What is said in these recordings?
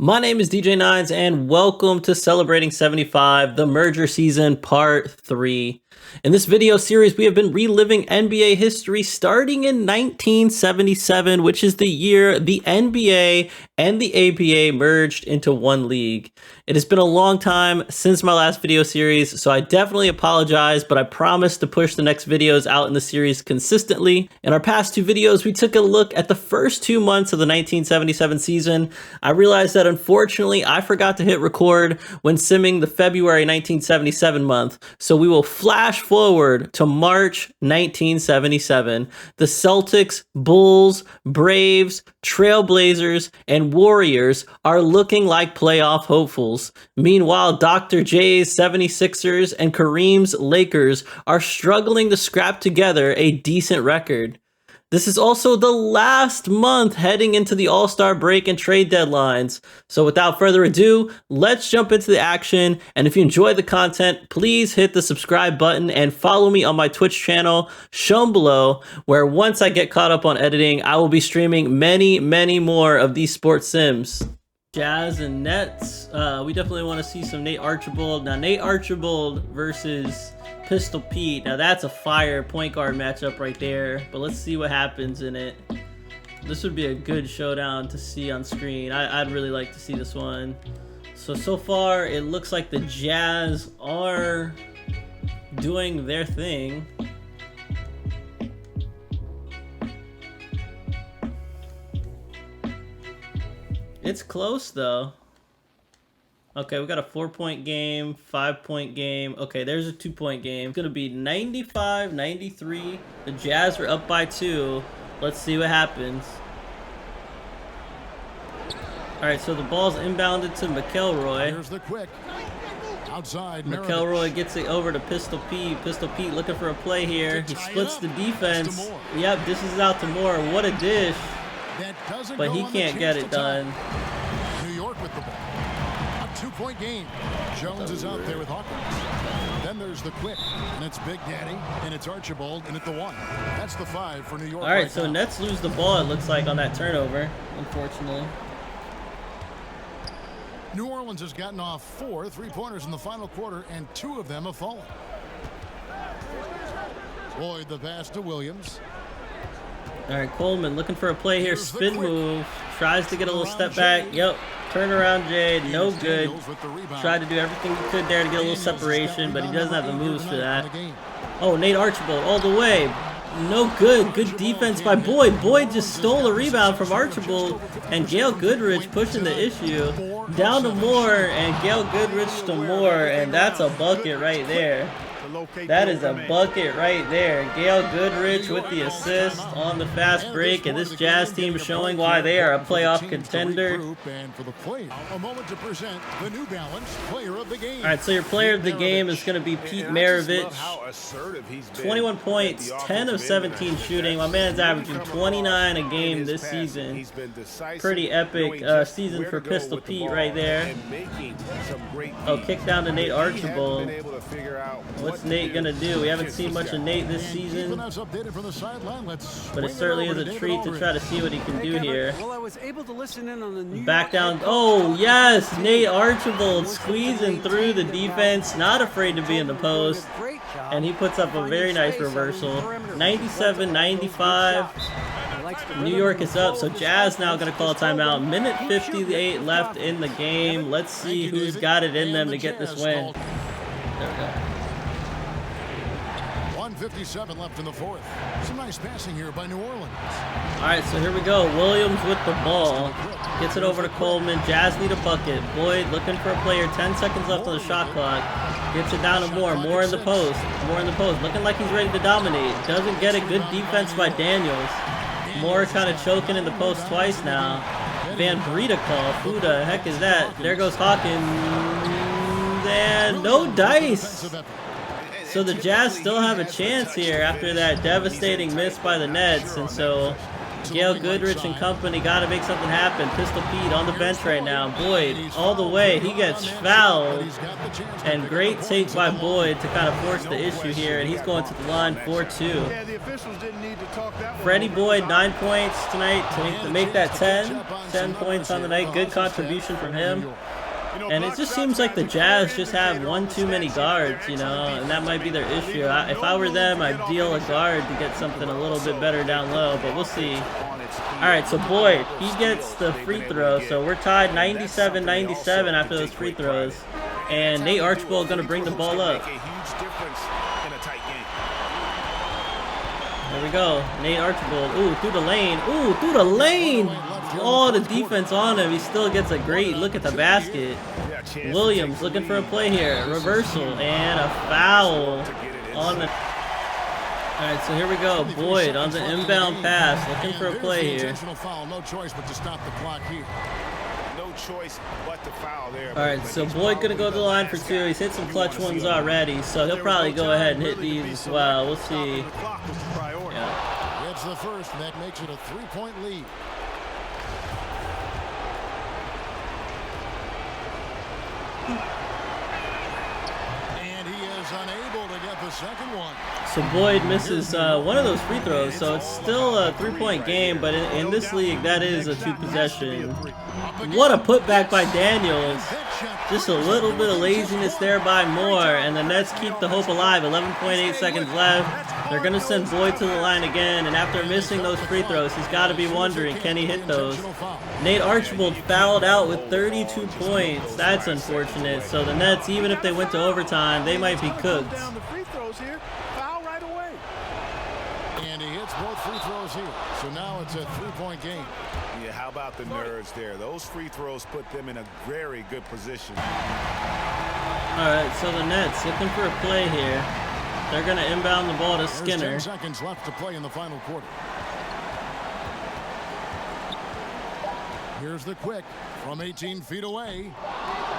My name is DJ Nines and welcome to Celebrating 75, the merger season part 3. In this video series, we have been reliving NBA history starting in 1977, which is the year the NBA and the ABA merged into one league. It has been a long time since my last video series, so I definitely apologize, but I promise to push the next videos out in the series consistently. In our past two videos, we took a look at the first 2 months of the 1977 season. I realized that unfortunately, I forgot to hit record when simming the February 1977 month, so we will flash forward to March 1977. The Celtics, Bulls, Braves, Trailblazers, and Warriors are looking like playoff hopefuls. Meanwhile, Dr. J's 76ers and Kareem's Lakers are struggling to scrap together a decent record. This is also the last month heading into the All-Star break and trade deadlines. So without further ado, let's jump into the action. And if you enjoy the content, please hit the subscribe button and follow me on my Twitch channel shown below, where once I get caught up on editing, I will be streaming many more of these sports sims. Jazz and Nets. We definitely want to see some Nate Archibald. Now, Nate Archibald versus Pistol Pete. Now, that's a fire point guard matchup right there. But let's see what happens in it. This would be a good showdown to see on screen. I'd really like to see this one. So far, it looks like the Jazz are doing their thing. It's close, though. Okay, we got a 4-point game, 5-point game. Okay, there's a 2-point game. It's going to be 95-93. The Jazz are up by 2. Let's see what happens. All right, so the ball's inbounded to McElroy. Here's the quick. Outside, McElroy gets it over to Pistol Pete. Pistol Pete looking for a play here. He splits the defense. Yep, dishes it out to Moore. What a dish. But he can't get it done. New York with the ball. A 2-point game. Jones is out there with Hawkins. Then there's the quick, and it's Big Daddy, and it's Archibald, and at the 1. That's the 5 for New York. All right, so Nets lose the ball, it looks like, on that turnover, unfortunately. New Orleans has gotten off 4 3-pointers in the final quarter, and 2 of them have fallen. Boyd the pass to Williams. All right, Coleman looking for a play here. Spin move. Tries to get a little step back. Yep. Turnaround Jade. No good. Tried to do everything he could there to get a little separation, but he doesn't have the moves for that. Oh, Nate Archibald all the way. No good. Good defense by Boyd. Boyd just stole a rebound from Archibald, and Gail Goodrich pushing the issue. Down to Moore, and Gail Goodrich to Moore, and that's a bucket right there. That is a bucket right there. Gail Goodrich with the assist on the fast break, and this Jazz team is showing why they are a playoff contender. Alright, so your player of the game is going to be Pete Maravich. 21 points, 10 of 17 shooting. My man's averaging 29 a game this season. Pretty epic season for Pistol Pete right there. Oh, kick down to Nate Archibald. What's Nate gonna do? We haven't seen much of Nate this season, but it certainly is a treat to try to see what he can do here. Back down. Oh yes, Nate Archibald squeezing through the defense, not afraid to be in the post, and he puts up a very nice reversal. 97-95. New York is up, so Jazz now going to call a timeout. Minute 58 left in the game. Let's see who's got it in them to get this win. There we go. 1:57 left in the 4th. Some nice passing here by New Orleans. All right, so here we go. Williams with the ball. Gets it over to Coleman. Jazz need a bucket. Boyd looking for a player. 10 seconds left on the shot clock. Gets it down to Moore. Moore in the post. Moore in the post. Looking like he's ready to dominate. Doesn't get it. Good defense by Daniels. Moore kind of choking in the post twice now. Van Breda call. Who the heck is that? There goes Hawkins. And no dice. So the Jazz still have a chance here after that devastating miss by the Nets. And so Gail Goodrich and company got to make something happen. Pistol Pete on the bench right now. Boyd all the way. He gets fouled. And great take by Boyd to kind of force the issue here. And he's going to the line 4-2. Freddie Boyd, 9 points tonight to make that 10. 10 points on the night. Good contribution from him. And it just seems like the Jazz just have one too many guards, you know, and that might be their issue. If I were them, I'd deal a guard to get something a little bit better down low, but we'll see. All right, so Boyd, he gets the free throw, so we're tied 97-97 after those free throws. And Nate Archibald going to bring the ball up. There we go. Nate Archibald. Ooh, through the lane. Ooh, through the lane. Oh, the defense on him. He still gets a great look at the basket. Williams looking for a play here. Reversal and a foul on the... All right, so here we go. Boyd on the inbound pass. Looking for a play here. No choice but to stop the clock here. No choice but to foul there. All right, so Boyd going to go to the line for 2. He's hit some clutch ones already, so he'll probably go ahead and hit these as well. We'll see. Yeah. It's the first, and that makes it a 3-point lead. And he is unable to get the second one. So Boyd misses one of those free throws, so it's still a 3-point game, but in this league, that is a 2-possession. What a putback by Daniels. Just a little bit of laziness there by Moore, and the Nets keep the hope alive. 11.8 seconds left. They're going to send Boyd to the line again, and after missing those free throws, he's got to be wondering, can he hit those? Nate Archibald fouled out with 32 points. That's unfortunate. So the Nets, even if they went to overtime, they might be cooked. And he hits both free throws here. So now it's a 3-point game. Yeah, how about the nerves there? Those free throws put them in a very good position. All right, so the Nets looking for a play here. They're going to inbound the ball to Skinner. 10 seconds left to play in the final quarter. Here's the quick from 18 feet away.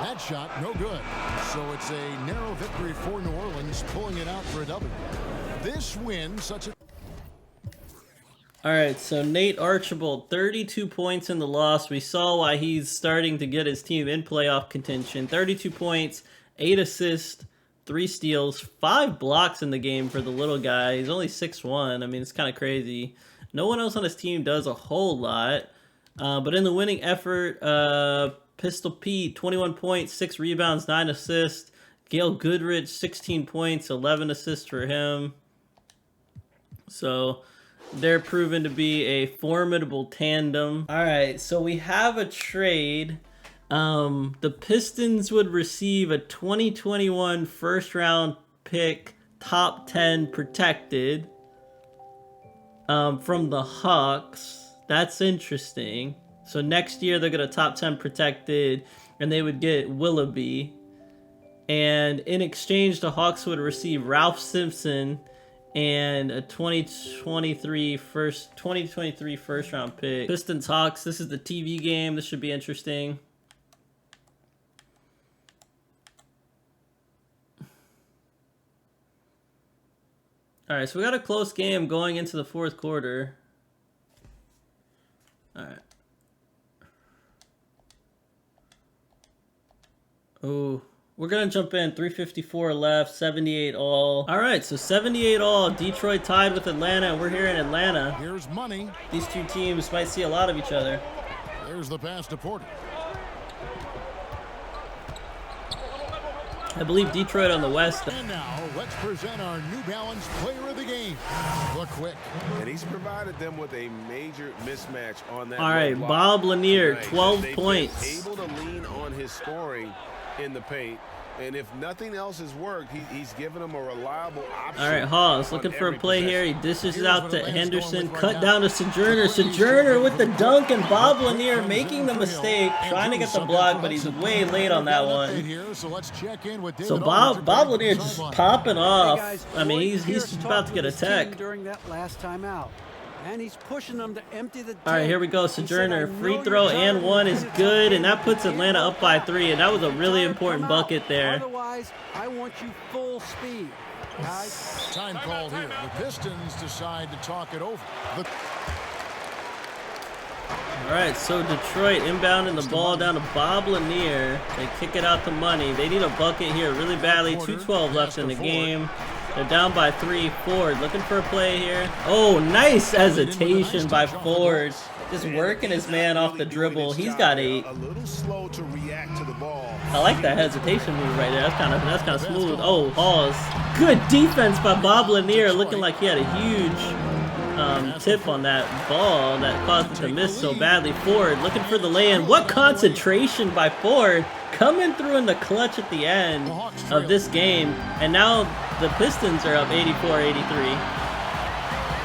That shot, no good. So it's a narrow victory for New Orleans, pulling it out for a W. This win, such a... All right, so Nate Archibald, 32 points in the loss. We saw why he's starting to get his team in playoff contention. 32 points, 8 assists, 3 steals, 5 blocks in the game for the little guy. He's only 6'1". I mean, it's kind of crazy. No one else on his team does a whole lot. But in the winning effort, Pistol Pete, 21 points, 6 rebounds, 9 assists. Gail Goodrich, 16 points, 11 assists for him. So they're proven to be a formidable tandem. All right, so we have a trade. The Pistons would receive a 2021 first-round pick, top 10 protected, from the Hawks. That's interesting. So next year they're going to top 10 protected, and they would get Willoughby. And in exchange, the Hawks would receive Ralph Simpson and a 2023 first round pick. Pistons Hawks. This is the TV game. This should be interesting. All right, so we got a close game going into the fourth quarter. All right. Oh, we're going to jump in. 3:54 left, 78 all. All right, so 78 all. Detroit tied with Atlanta, and we're here in Atlanta. Here's money. These two teams might see a lot of each other. There's the pass to Porter. I believe Detroit on the West. And now, let's present our New Balance player of the game, the Quick. And he's provided them with a major mismatch on that. All right, Bob Lanier, 12 points. Able to lean on his scoring in the paint. And if nothing else has worked, he's given them a reliable option. All right, Hawes looking for a play here. He dishes it out to Henderson. Cut down to Sojourner. Sojourner with the dunk, and Bob Lanier making the mistake, trying to get the block, but he's way late on that one. So Bob Lanier just popping off. I mean, he's about to get a tech. During that last time out. And he's pushing them to empty the tank. All right, here we go. Sojourner, free throw and one is good, and that puts Atlanta up by 3, and that was a really important bucket there. Otherwise, I want you full speed, guys. Time called here. The Pistons decide to talk it over. All right, so Detroit inbounding the ball down to Bob Lanier. They kick it out to Money. They need a bucket here really badly. 2:12 left in the game. They're down by 3. Ford looking for a play here. Oh, nice hesitation by Ford. Just working his man off the dribble. He's got 8. A little slow to react to the ball. I like that hesitation move right there. That's kind of smooth. Oh, Hawes. Good defense by Bob Lanier, looking like he had a huge tip on that ball that caused it to miss so badly. Ford looking for the lay-in. What concentration by Ford, coming through in the clutch at the end of this game. And now the Pistons are up 84-83.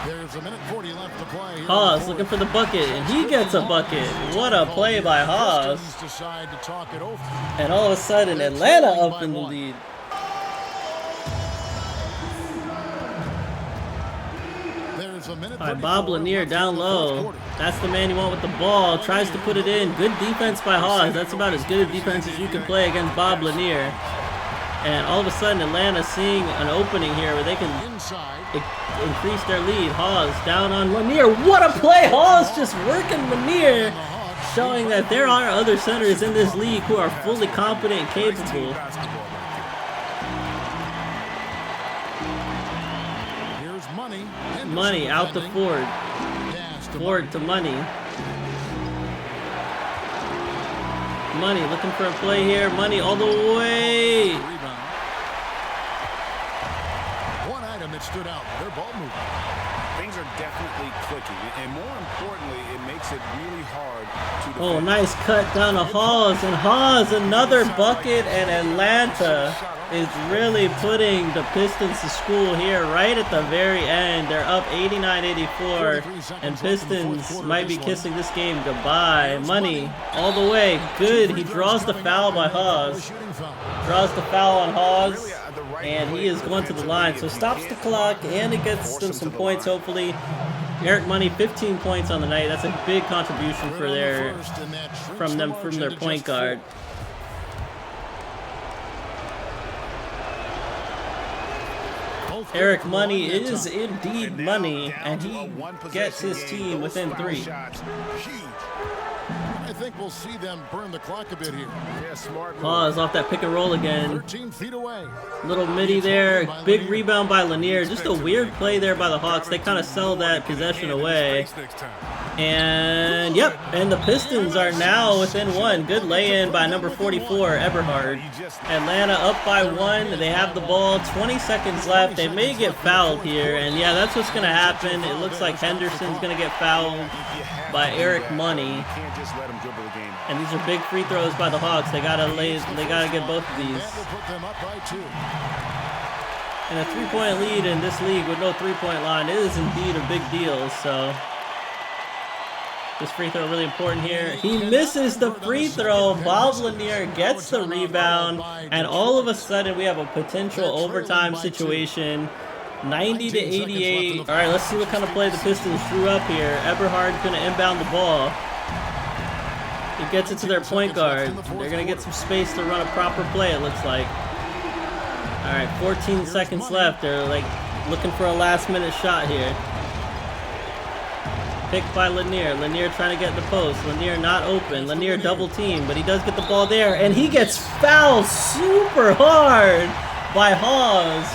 There's a minute 40 left to play. Hawes looking for the bucket, and he gets a bucket. What a play by Hawes. Decide to talk it over. And all of a sudden, Atlanta up in the lead. All right, Bob Lanier down low. That's the man you want with the ball. Tries to put it in. Good defense by Hawes. That's about as good a defense as you can play against Bob Lanier. And all of a sudden, Atlanta seeing an opening here where they can increase their lead. Hawes down on Lanier. What a play! Hawes just working Lanier, showing that there are other centers in this league who are fully competent and capable. Money out to Ford. Ford to Money. Money looking for a play here. Money all the way. One item that stood out, their ball movement. Things are definitely clicking, and more importantly, it makes it really hard to defend. Oh, nice cut down to Hawes, and Hawes another bucket, and Atlanta is really putting the Pistons to school here right at the very end. They're up 89-84, and Pistons might be kissing this game goodbye. Money all the way. Good. He draws the foul by Hawes. Draws the foul on Hawes, and he is going to the line. So stops the clock, and it gets them some points, hopefully. Eric Money, 15 points on the night. That's a big contribution for from their point guard. Eric Money is indeed money, and he gets his team within 3. I think we'll see them burn the clock a bit here. Yeah, smart. Pause off that pick and roll again. 13 feet away. Little midi there. Big rebound by Lanier. Just a weird play there by the Hawks. They kind of sell that possession away. And, yep, and the Pistons are now within 1. Good lay-in by number 44, Eberhard. Atlanta up by 1. They have the ball. 20 seconds left. They may get fouled here. And, yeah, that's what's going to happen. It looks like Henderson's going to get fouled by Eric Money. And these are big free throws by the Hawks. They gotta get both of these. And a 3-point lead in this league with no 3-point line is indeed a big deal. So this free throw really important here. He misses the free throw. Bob Lanier gets the rebound, and all of a sudden we have a potential overtime situation. 90-88. All right, let's see what kind of play the Pistons drew up here. Eberhard's gonna inbound the ball. He gets it to their point guard. They're going to get some space to run a proper play, it looks like. All right, 14 seconds left. They're like looking for a last-minute shot here. Picked by Lanier. Lanier trying to get in the post. Lanier not open. Lanier double team, but he does get the ball there, and he gets fouled super hard by Hawes.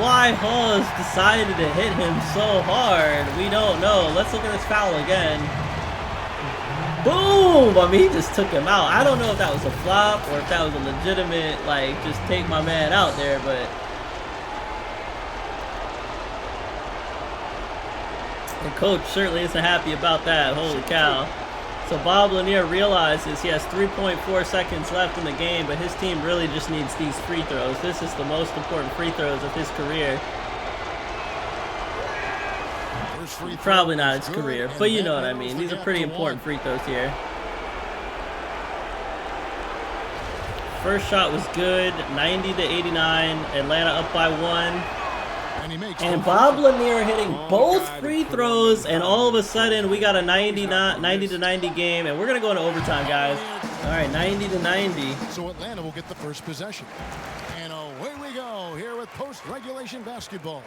Why Hawes decided to hit him so hard, we don't know. Let's look at this foul again. Boom! I mean, he just took him out. I don't know if that was a flop or if that was a legitimate, like, just take my man out there, but the coach certainly isn't happy about that. Holy cow. So Bob Lanier realizes he has 3.4 seconds left in the game, but his team really just needs these free throws. This is the most important free throws of his career. Probably not his career, but you know what I mean. These are pretty important free throws here. First shot was good, 90-89. Atlanta up by 1. And Bob Lanier hitting both free throws, and all of a sudden we got a 90-90 game, and we're gonna go into overtime, guys. All right, 90-90. So Atlanta will get the first possession, and away we go here with post-regulation basketball.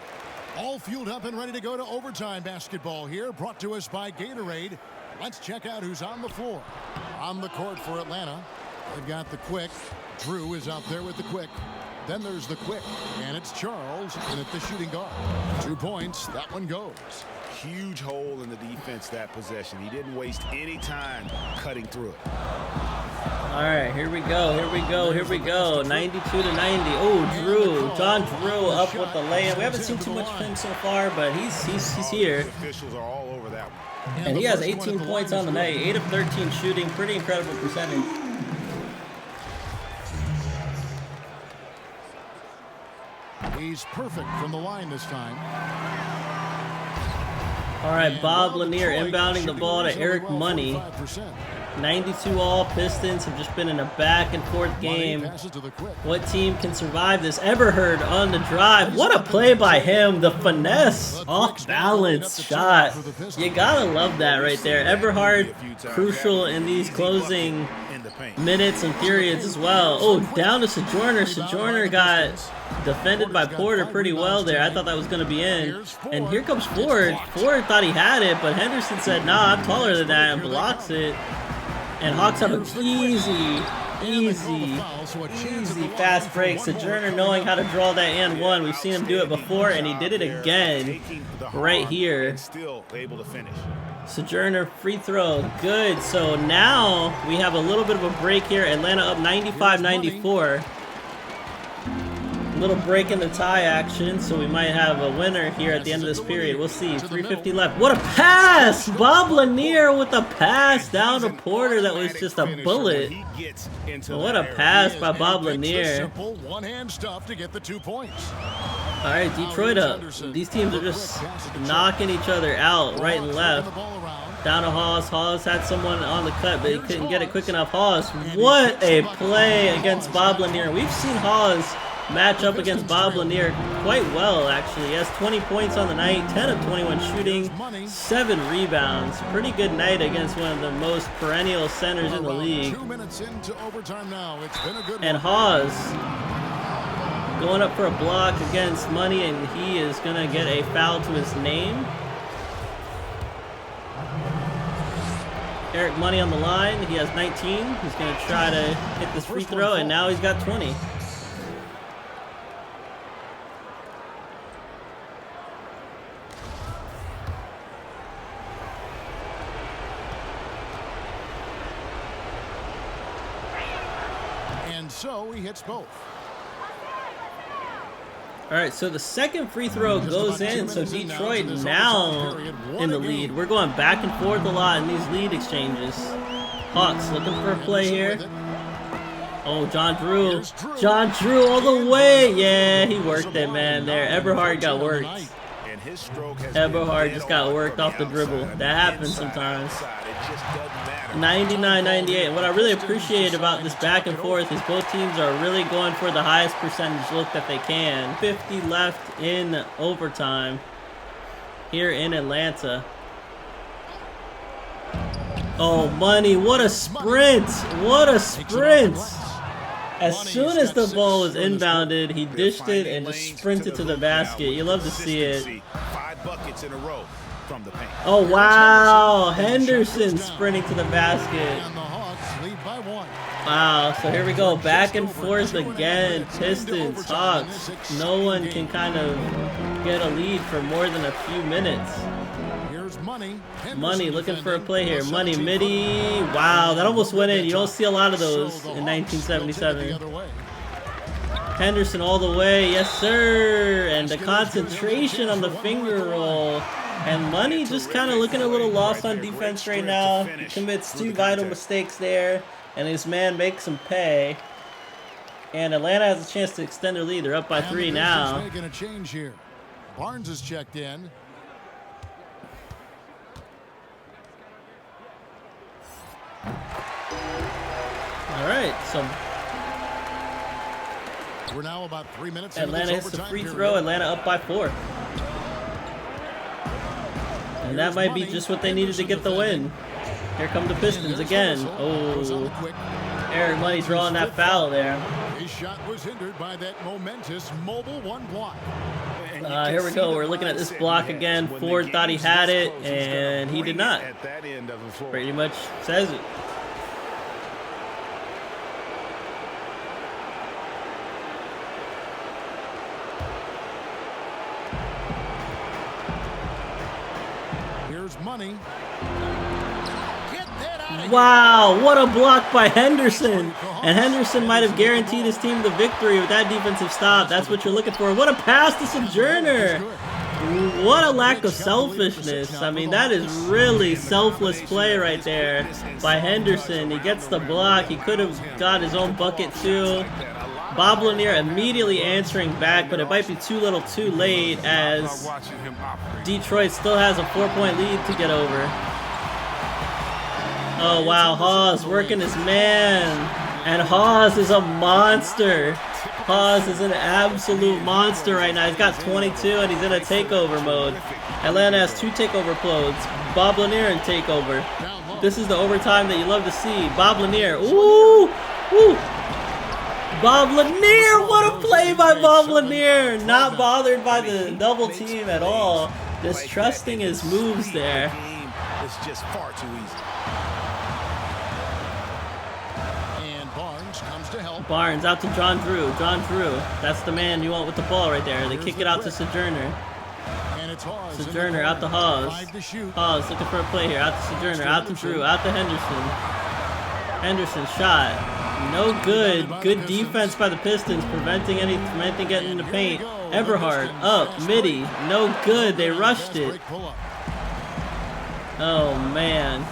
All fueled up and ready to go to overtime basketball here, brought to us by Gatorade. Let's check out who's on the floor. On the court for Atlanta, they've got the quick. Drew is out there with the quick. Then there's the quick, and it's Charles in at the shooting guard. 2 points, that one goes. Huge hole in the defense that possession. He didn't waste any time cutting through it. All right, here we go, here we go, here we go. 92 to 90. Oh, Drew, John Drew up with the layup. We haven't seen too much of him so far, but he's here. The officials are all over that one. And he has 18 points on the night, 8 of 13 shooting, pretty incredible percentage. He's perfect from the line this time. All right, Bob Lanier inbounding the ball to Eric Money. 92 all. Pistons have just been in a back and forth game. What team can survive this? Eberhard on the drive. What a play by him. The finesse, off balance shot. You gotta love that right there. Eberhard crucial in these closing minutes and periods as well. Oh, down to Sojourner. Sojourner got defended by Porter pretty well there. I thought that was going to be in. And here comes Ford. Ford thought he had it, but Henderson said, nah, I'm taller than that, and blocks it. And Hawks have an easy fast break. Sojourner knowing how to draw that and one. We've seen him do it before, and he did it again right here. Still able to finish. Sojourner free throw, good. So now we have a little bit of a break here. Atlanta up 95-94. Little break in the tie action, so we might have a winner here at the end of this period. We'll see. 3:50 left. What a pass! Bob Lanier with a pass down to Porter that was just a bullet. What a pass by Bob Lanier. One-hand stuff to get the 2 points. All right, Detroit up. These teams are just knocking each other out right and left. Down to Hawes. Hawes had someone on the cut, but he couldn't get it quick enough. Hawes, what a play against Bob Lanier. We've seen Hawes match up against Bob Lanier quite well, actually. He has 20 points on the night, 10 of 21 shooting, 7 rebounds. Pretty good night against one of the most perennial centers in the league. 2 minutes into overtime now. It's been a good and Hawes going up for a block against Money, and he is going to get a foul to his name. Eric Money on the line. He has 19. He's going to try to hit this free throw, and now he's got 20. And so he hits both. All right, so the second free throw goes in, so Detroit now in the lead. We're going back and forth a lot in these lead exchanges. Hawks looking for a play here. Oh, John Drew. John Drew all the way. Yeah, he worked it, man, there. Eberhard got worked. Eberhard just got worked off the dribble. That happens sometimes. 99-98. What I really appreciate about this back and forth is both teams are really going for the highest percentage look that they can. 50 left in overtime here in Atlanta. Oh, Money, what a sprint! What a sprint! As soon as the ball was inbounded, he dished it and just sprinted to the basket. You love to see it. 5 buckets in a row from the paint. Oh, wow. Henderson sprinting to the basket. And the Hawks lead by 1. Wow, so here we go. Back and forth again. Pistons, Hawks. No one can kind of get a lead for more than a few minutes. Here's Money. Money looking for a play here. Money midi. Wow, that almost went in. You don't see a lot of those in 1977. Henderson all the way. Yes, sir. And the concentration on the finger roll. And Money just kind of looking a little lost on defense right now. He commits 2 vital mistakes there. And his man makes him pay. And Atlanta has a chance to extend their lead. They're up by 3 now. Making a change here. Barnes is checked in. All right, so we're now about 3 minutes. Atlanta hits the free throw. Atlanta up by 4. And that might be just what they needed to get the win. Here come the Pistons again. Oh, Eric Money drawing that foul there. His shot was hindered by that momentous mobile 1 block. Here we go. We're looking at this block again. Ford thought he had it, and he did not. Pretty much says it. Here's money. Wow, what a block by Henderson. And Henderson might have guaranteed his team the victory with that defensive stop. That's what you're looking for. What a pass to Sojourner. What a lack of selfishness. I mean, that is really selfless play right there by Henderson. He gets the block. He could have got his own bucket too. Bob Lanier immediately answering back, but it might be too little too late as Detroit still has a 4-point lead to get over. Oh wow, Hawes working his man. And Hawes is a monster. Hawes is an absolute monster right now. He's got 22 and he's in a takeover mode. Atlanta has 2 takeover modes. Bob Lanier in takeover. This is the overtime that you love to see. Bob Lanier. Ooh! Ooh! Bob Lanier! What a play by Bob Lanier! Not bothered by the double team at all. Just trusting his moves there. It's just far too easy. Barnes out to John Drew. John Drew. That's the man you want with the ball right there. They kick it out to Sojourner. Sojourner out to Hawes. Hawes looking for a play here. Out to Sojourner. Out to Drew. Out to Henderson. Henderson shot. No good. Good defense by the Pistons. Preventing anything getting in the paint. Eberhard up. Midi. No good. They rushed it. Oh man.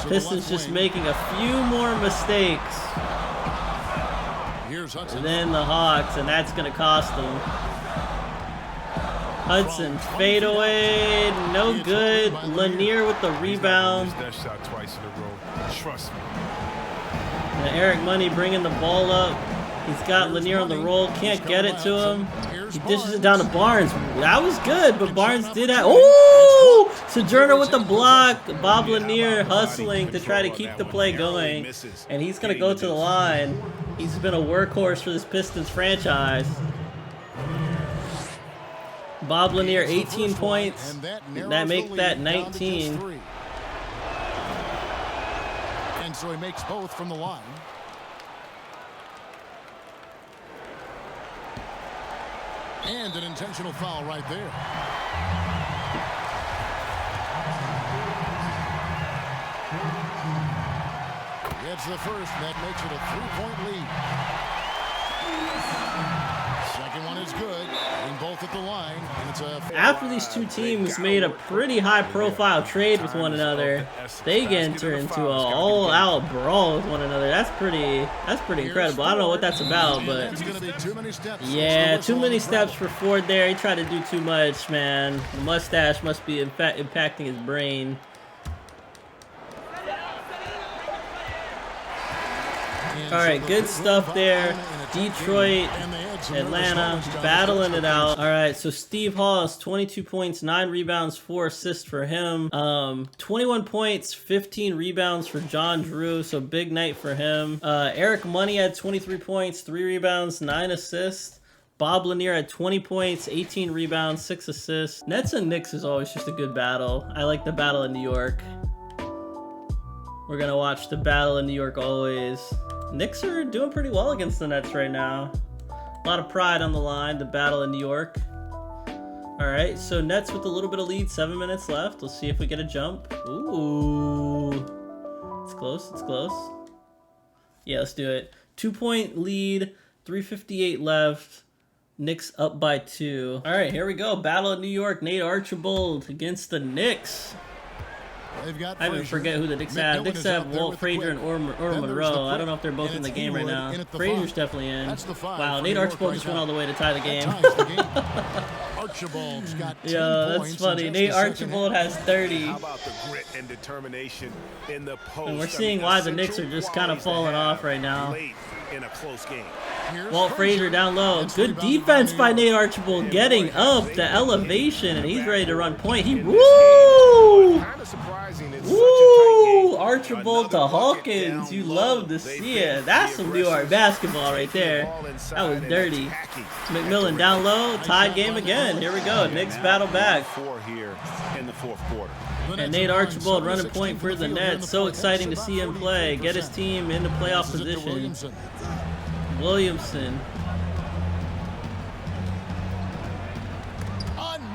Pistons just making a few more mistakes than the Hawks, and that's going to cost them. Hudson, fade away, no good. Lanier with the rebound. And Eric Money bringing the ball up. He's got Lanier on the roll, can't get it to him. He dishes it down to Barnes. That was good, but Barnes did have... Ooh! Sojourner with the block. Bob Lanier hustling to try to keep the play going. And he's going to go to the line. He's been a workhorse for this Pistons franchise. Bob Lanier, 18 points. That makes that 19. And so he makes both from the line. And an intentional foul right there. Gets the first. That makes it a 3-point lead. Second one is good. And both at the line. And it's a... After these two teams made a pretty high-profile trade with one another, they enter into an all-out brawl with one another. That's pretty incredible. I don't know what that's about, but yeah, too many steps for Ford there. He tried to do too much, man. The mustache must be impacting his brain. All right, good stuff there. Detroit, Atlanta, battling it out. All right, so Steve Hawes, 22 points, 9 rebounds, 4 assists for him. 21 points, 15 rebounds for John Drew, so big night for him. Eric Money had 23 points, 3 rebounds, 9 assists. Bob Lanier had 20 points, 18 rebounds, 6 assists. Nets and Knicks is always just a good battle. I like the battle in New York. We're gonna watch the battle in New York always. Knicks are doing pretty well against the Nets right now. A lot of pride on the line, the battle in New York. All right, so Nets with a little bit of lead, 7 minutes left. Let's see if we get a jump. Ooh, it's close, it's close. Yeah, let's do it. 2-point lead, 3:58 left. Knicks up by 2. All right, here we go. Battle of New York. Nate Archibald against the Knicks. I even forget who the Knicks have. Knicks have Walt Frazier and Orr Monroe. I don't know if they're both in the game right now. Frazier's definitely in. Wow, Nate Archibald just went all the way to tie the game. Archibald's got 10 yeah, that's funny. Nate Archibald has 30. How about the grit and determination in the post? And we're seeing why the Knicks are just kind of falling off right now. Late in a close game. Walt Frazier down low. Good defense by Nate Archibald, getting up the elevation, and he's ready to run point. He woo! Woo! Archibald to Hawkins. You love to see it. That's some New York basketball right there. That was dirty. McMillan down low. Tied game again. Here we go. Knicks battle back. Here in the fourth quarter. And Nate Archibald running point for the Nets. So exciting to see him play. Get his team into playoff position. Williamson.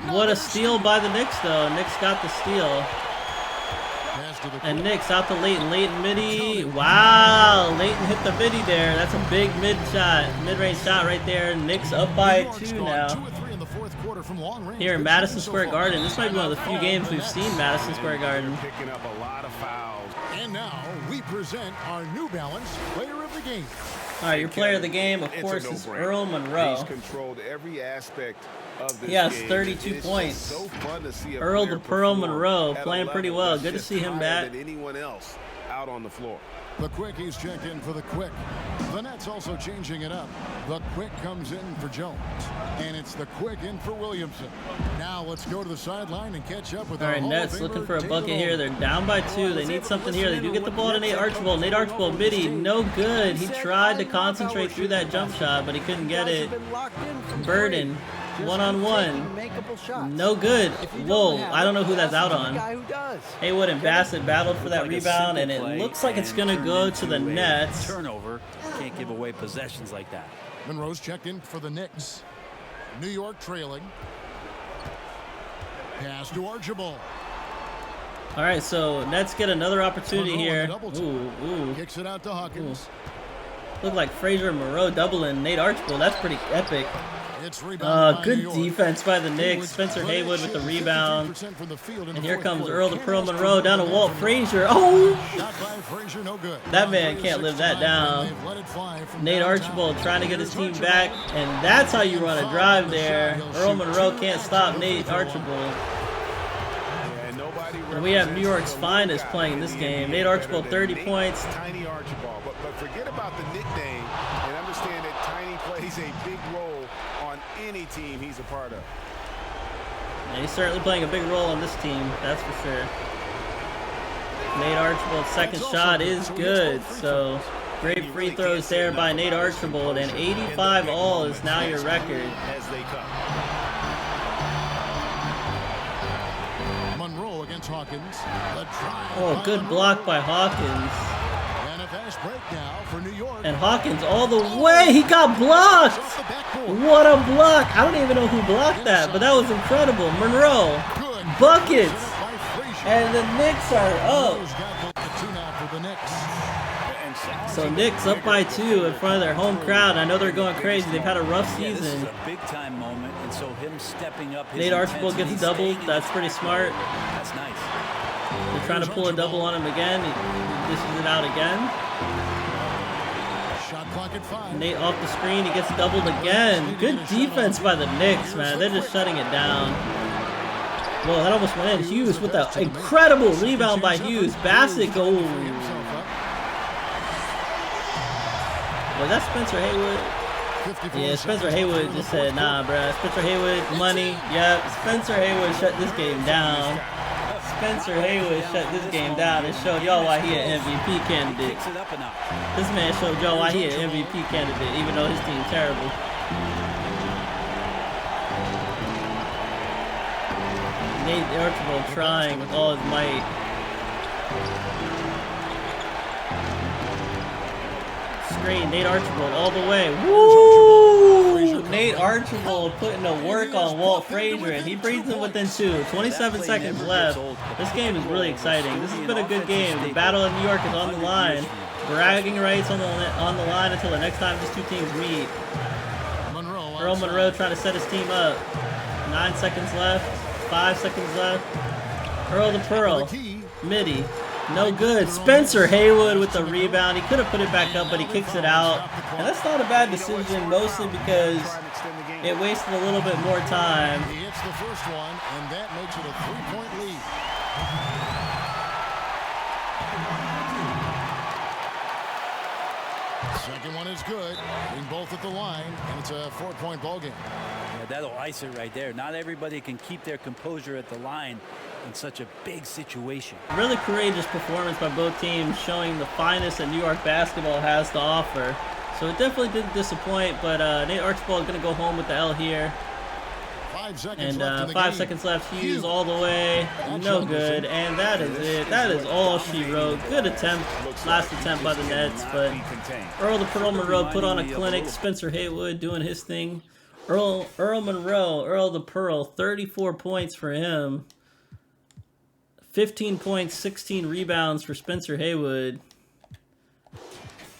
What a steal by the Knicks, though. Knicks got the steal. And Knicks out to Leighton. Leighton midi. Wow. Leighton hit the midi there. That's a big mid-range shot right there. Knicks up by 2 now. Here in Madison Square Garden. This might be one of the few games we've seen Madison Square Garden. Picking up a lot of fouls. And now we present our New Balance Player of the Game. All right, your player of the game, of course, is Earl Monroe. He's controlled every aspect of this He has game. 32 It's points. so fun to see a Earl player the Pearl perform Monroe at a playing pretty level well. that's Good to just see him higher back. than anyone else out on the floor. The Quick, he's checked in for the Quick. The Nets also changing it up. The Quick comes in for Jones. And it's the Quick in for Williamson. Now let's go to the sideline and catch up with All right, Nets looking for a bucket here. They're down by 2. They need something here. They do get the ball to Nate Archibald. Nate Archibald midi, no good. He tried to concentrate through that jump shot, but he couldn't get it. Burden, one-on-one. No good. Whoa, I don't know who that's out on. Haywood and Bassett battled for that rebound, and it looks like it's going to go to the Nets. Turnover. Can't give away possessions like that. Monroe's checked in for the Knicks. New York trailing. Pass to Archibald. All right, so Nets get another opportunity here. Ooh. Kicks it out to Hawkins. Look like Frazier and Monroe doubling Nate Archibald. That's pretty epic. It's rebounded by Good New York. defense by the Knicks. Spencer Haywood with the rebound. And here comes Earl the Pearl Monroe down to Walt Frazier. Oh! Shot by Frazier, no good. That man can't live that down. Nate Archibald trying to get his team back, and that's how you run a drive there. Earl Monroe can't stop Nate Archibald. And we have New York's finest playing this game. Nate Archibald, 30 points. Tiny Archibald, but forget about the nickname and understand that Tiny plays a big role on any team he's a part of. And he's certainly playing a big role on this team, that's for sure. Nate Archibald's second shot is good, so great free throws there by Nate Archibald, and 85 all is now your record. As they come. Monroe against Hawkins. Oh, good block by Hawkins. And a fast break now for New York. And Hawkins all the way. He got blocked. What a block. I don't even know who blocked that, but that was incredible. Monroe. Buckets. And the Knicks are up. So Knicks up by 2 in front of their home crowd. I know they're going crazy. They've had a rough season. This is a big time moment, and so him stepping up. Nate Archibald gets doubled. That's pretty smart. That's nice. They're trying to pull a double on him again. He dishes it out again. Shot clock at 5. Nate off the screen. He gets doubled again. Good defense by the Knicks, man. They're just shutting it down. Well, that almost went in. Hughes with that incredible rebound by Hughes. Bassett goes. Was that Spencer Haywood? Yeah, Spencer Haywood just said, nah, bruh. Spencer Haywood, money. Yep, Spencer Haywood shut this game down. Spencer Haywood shut this game down and showed y'all why he an MVP candidate. This man showed y'all why he an MVP candidate, even though his team's terrible. Nate Archibald trying with all his might. Screen, Nate Archibald all the way. Woo! Nate Archibald putting the work on Walt Frazier, and he brings him within 2. 27 seconds left. This game is really exciting. This has been a good game. The battle in New York is on the line. Bragging rights on the line until the next time these two teams meet. Earl Monroe trying to set his team up. 9 seconds left. 5 seconds left. Earl the Pearl. Midi. No good. Spencer Haywood with the rebound. He could have put it back up, but he kicks it out. And that's not a bad decision, mostly because it wasted a little bit more time. He hits the first one, and that makes it a 3-point lead. Second one is good. Being both at the line, and it's a 4-point ball game. Yeah, that'll ice it right there. Not everybody can keep their composure at the line in such a big situation. Really courageous performance by both teams, showing the finest that New York basketball has to offer. So it definitely didn't disappoint, but Nate Archibald going to go home with the L here. 5 seconds And left in the 5 game. seconds left. Hughes all the way. No good. And that is it. That is all she wrote. Good attempt. Last attempt by the Nets. But Earl the Pearl Monroe put on a clinic. Spencer Haywood doing his thing. Earl Monroe, Earl the Pearl, 34 points for him. 15 points, 16 rebounds for Spencer Haywood.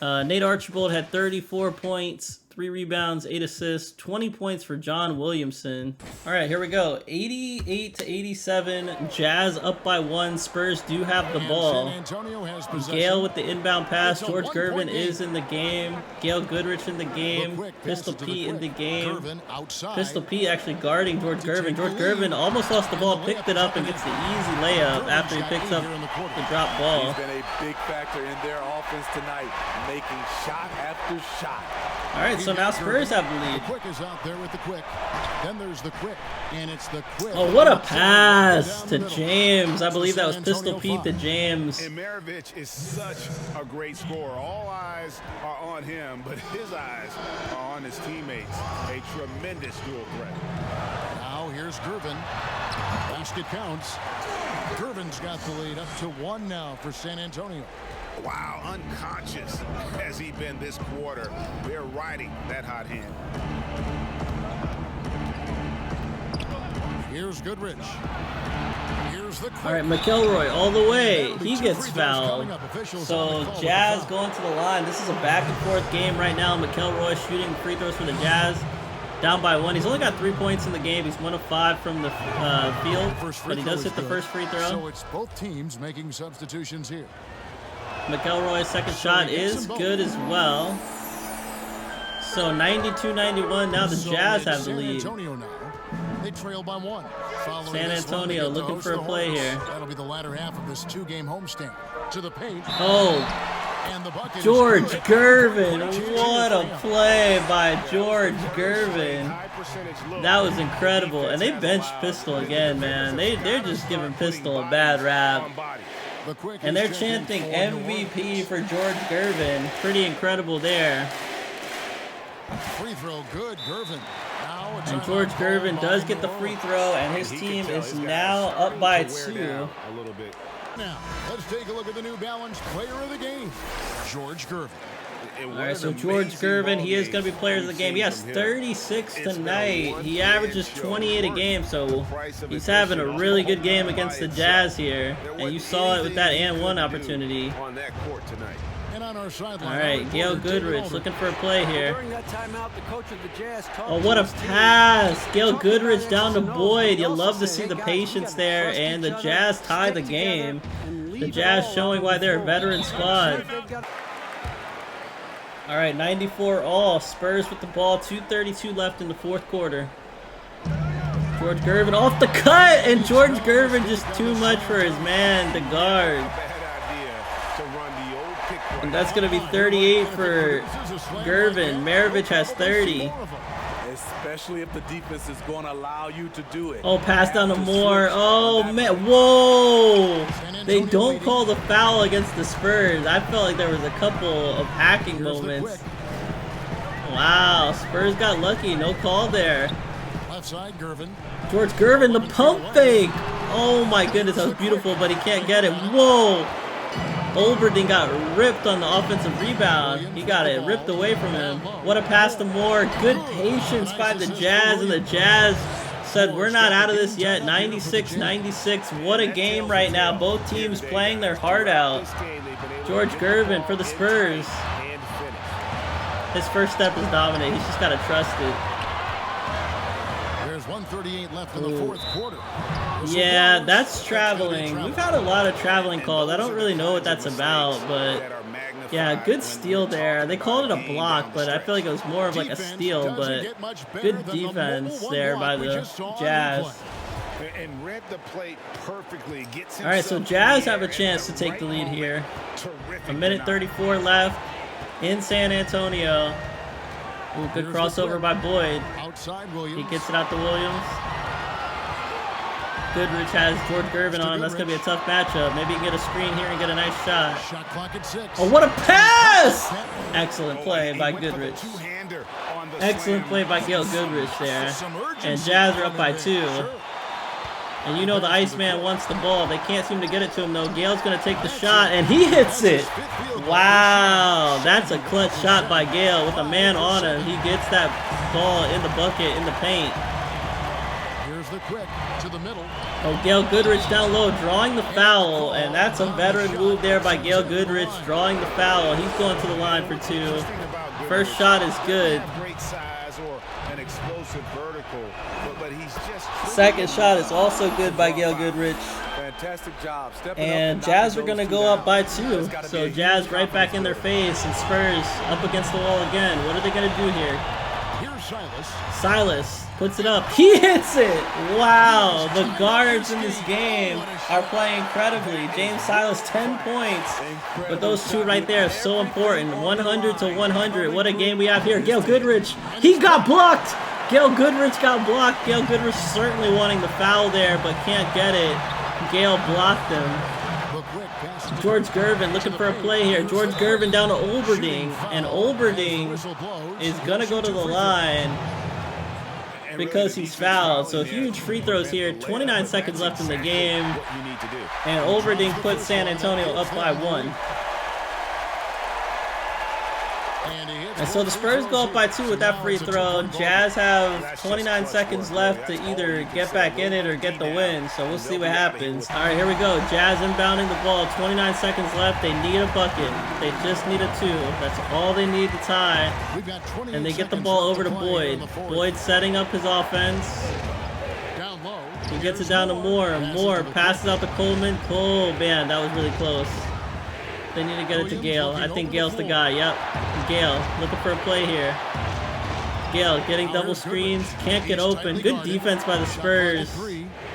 Nate Archibald had 34 points, 3 rebounds, 8 assists, 20 points for John Williamson. All right, here we go. 88-87, Jazz up by 1. Spurs do have the ball. Gale with the inbound pass. George Gervin is in the game. Gale Goodrich in the game. Pistol Pete in the game. Pistol Pete actually guarding George Gervin. George Gervin almost lost the ball, picked it up, and gets the easy layup after he picks up the drop ball. He's been a big factor in their offense tonight, making shot after shot. All right, so now Spurs have the lead. The quick is out there with the quick. Then there's the quick, and it's the quick. Oh, what a pass to James. I believe that was Pistol Pete to James. And Maravich is such a great scorer. All eyes are on him, but his eyes are on his teammates. A tremendous dual threat. Now here's Gervin. Basket counts. Gervin's got the lead up to 1 now for San Antonio. Wow, unconscious has he been this quarter. They're riding that hot hand. Here's Goodrich. Here's the quick. All right, McElroy all the way. He gets fouled. So Jazz going to the line. This is a back and forth game right now. McElroy shooting free throws for the Jazz. Down by 1. He's only got 3 points in the game. He's 1 of 5 from the field, but he does hit the first free throw. So it's both teams making substitutions here. McElroy's second shot is good as well. So 92-91. Now the Jazz have the lead. San Antonio now. They trail by 1. San Antonio looking for a play here. That'll be the latter half of this 2-game homestand. To the paint. Oh, And the bucket George is good. Gervin. What a play by George Gervin. That was incredible. And they benched Pistol again, man. They're just giving Pistol a bad rap. The quick And is they're checked in chanting 4-1. MVP for George Gervin. Pretty incredible there. Free throw good, Gervin. Now it's And on George the Gervin ball does by get the Monroe. free throw, and his team is now up by 2. A little bit. Now, let's take a look at the New Balance player of the game, George Gervin. All right, so George Gervin, he is going to be player of the game. He has 36 tonight. He averages 28 a game, so he's having a really good game against the Jazz here. And you saw it with that and 1 opportunity. On that court tonight. And on our sideline, All right, Gale Goodrich looking for a play here. During that timeout, the coach of the Jazz talked Oh, what a to his team. pass. Gale Talked Goodrich about down to X and O's, Boyd. but You he love also to said, see "Hey, the guys, we patience gotta there, trust and the each Jazz other, tie the stick together, game. and The leave Jazz it all showing on why the they're a floor." veteran squad. They've got- All right, 94 all. Spurs with the ball. 2:32 left in the 4th quarter. George Gervin off the cut, and George Gervin just too much for his man to guard. Bad idea to run the old pick. And that's going to be 38 for Gervin. Maravich has 30. Especially if the defense is going to allow you to do it. Oh, pass down to Have to Moore. switch Oh, on that man. Whoa. They don't call the foul against the Spurs. I felt like there was a couple of hacking moments. Wow, Spurs got lucky. No call there. left side, Gervin. George Gervin, the pump fake. Oh, my goodness. That was beautiful, but he can't get it. Whoa. Olberding got ripped on the offensive rebound. He got it ripped away from him. What a pass to Moore. Good patience by the Jazz, and the Jazz said, we're not out of this yet. 96-96. What a game right now. Both teams playing their heart out. George Gervin for the Spurs. His first step is dominate. He's just got to trust it. There's 1:38 left in the 4th quarter. Yeah, that's traveling. We've had a lot of traveling calls. I don't really know what that's about, but yeah, good steal there. They called it a block, but I feel like it was more of like a steal, but good defense there by the Jazz. And read the plate perfectly. All right, so Jazz have a chance to take the lead here. A minute 34 left. in San Antonio. Ooh, good crossover by Boyd. Outside Williams. He gets it out to Williams. Goodrich has George Gervin on him. That's going to be a tough matchup. Maybe he can get a screen here and get a nice shot. Shot clock at 6. Oh, what a pass! Excellent play by Goodrich. Excellent play by Gail Goodrich there. And Jazz are up by 2. And you know the Iceman wants the ball. They can't seem to get it to him, though. Gale's going to take the shot, and he hits it. Wow, that's a clutch shot by Gale with a man on him. He gets that ball in the bucket, in the paint. Here's the quick to the middle. Oh, Gail Goodrich down low, drawing the foul, and that's a veteran move there by Gail Goodrich, drawing the foul. He's going to the line for 2. First shot is good. Great size or an explosive vertical, but he's just Second shot is also good by Gail Goodrich. Fantastic job. Stepping And up Jazz are knocking going to those go two up by down. 2. So Jazz right back in their face, and Spurs up against the wall again. What are they going to do here? Here's Silas. Silas puts it up. He hits it. Wow. The guards in this game are playing incredibly. James Silas, 10 points. But those two right there are so important. 100 to 100. What a game we have here. Gail Goodrich. He got blocked. Gail Goodrich got blocked. Gail Goodrich certainly wanting the foul there, but can't get it. Gail blocked him. The quick pass to George Gervin looking for a play here. George Gervin down to Olberding. And Olberding is going to go to the line because he's fouled. So huge free throws here. 29 seconds left in the game. And Olberding puts San Antonio up by 1. And so the Spurs go up by 2 with that free throw. Jazz have 29 seconds left to either get back in it or get the win. So we'll see what happens. All right, here we go. Jazz inbounding the ball. 29 seconds left. They need a bucket. They just need a 2. That's all they need to tie. And they get the ball over to Boyd. Boyd setting up his offense. He gets it down to Moore. Moore passes out to Coleman. Oh, man, that was really close. They need to get it to Gale. I think Gale's the guy. Yep. Gale looking for a play here. Gale getting double screens. Can't get open. Good defense by the Spurs.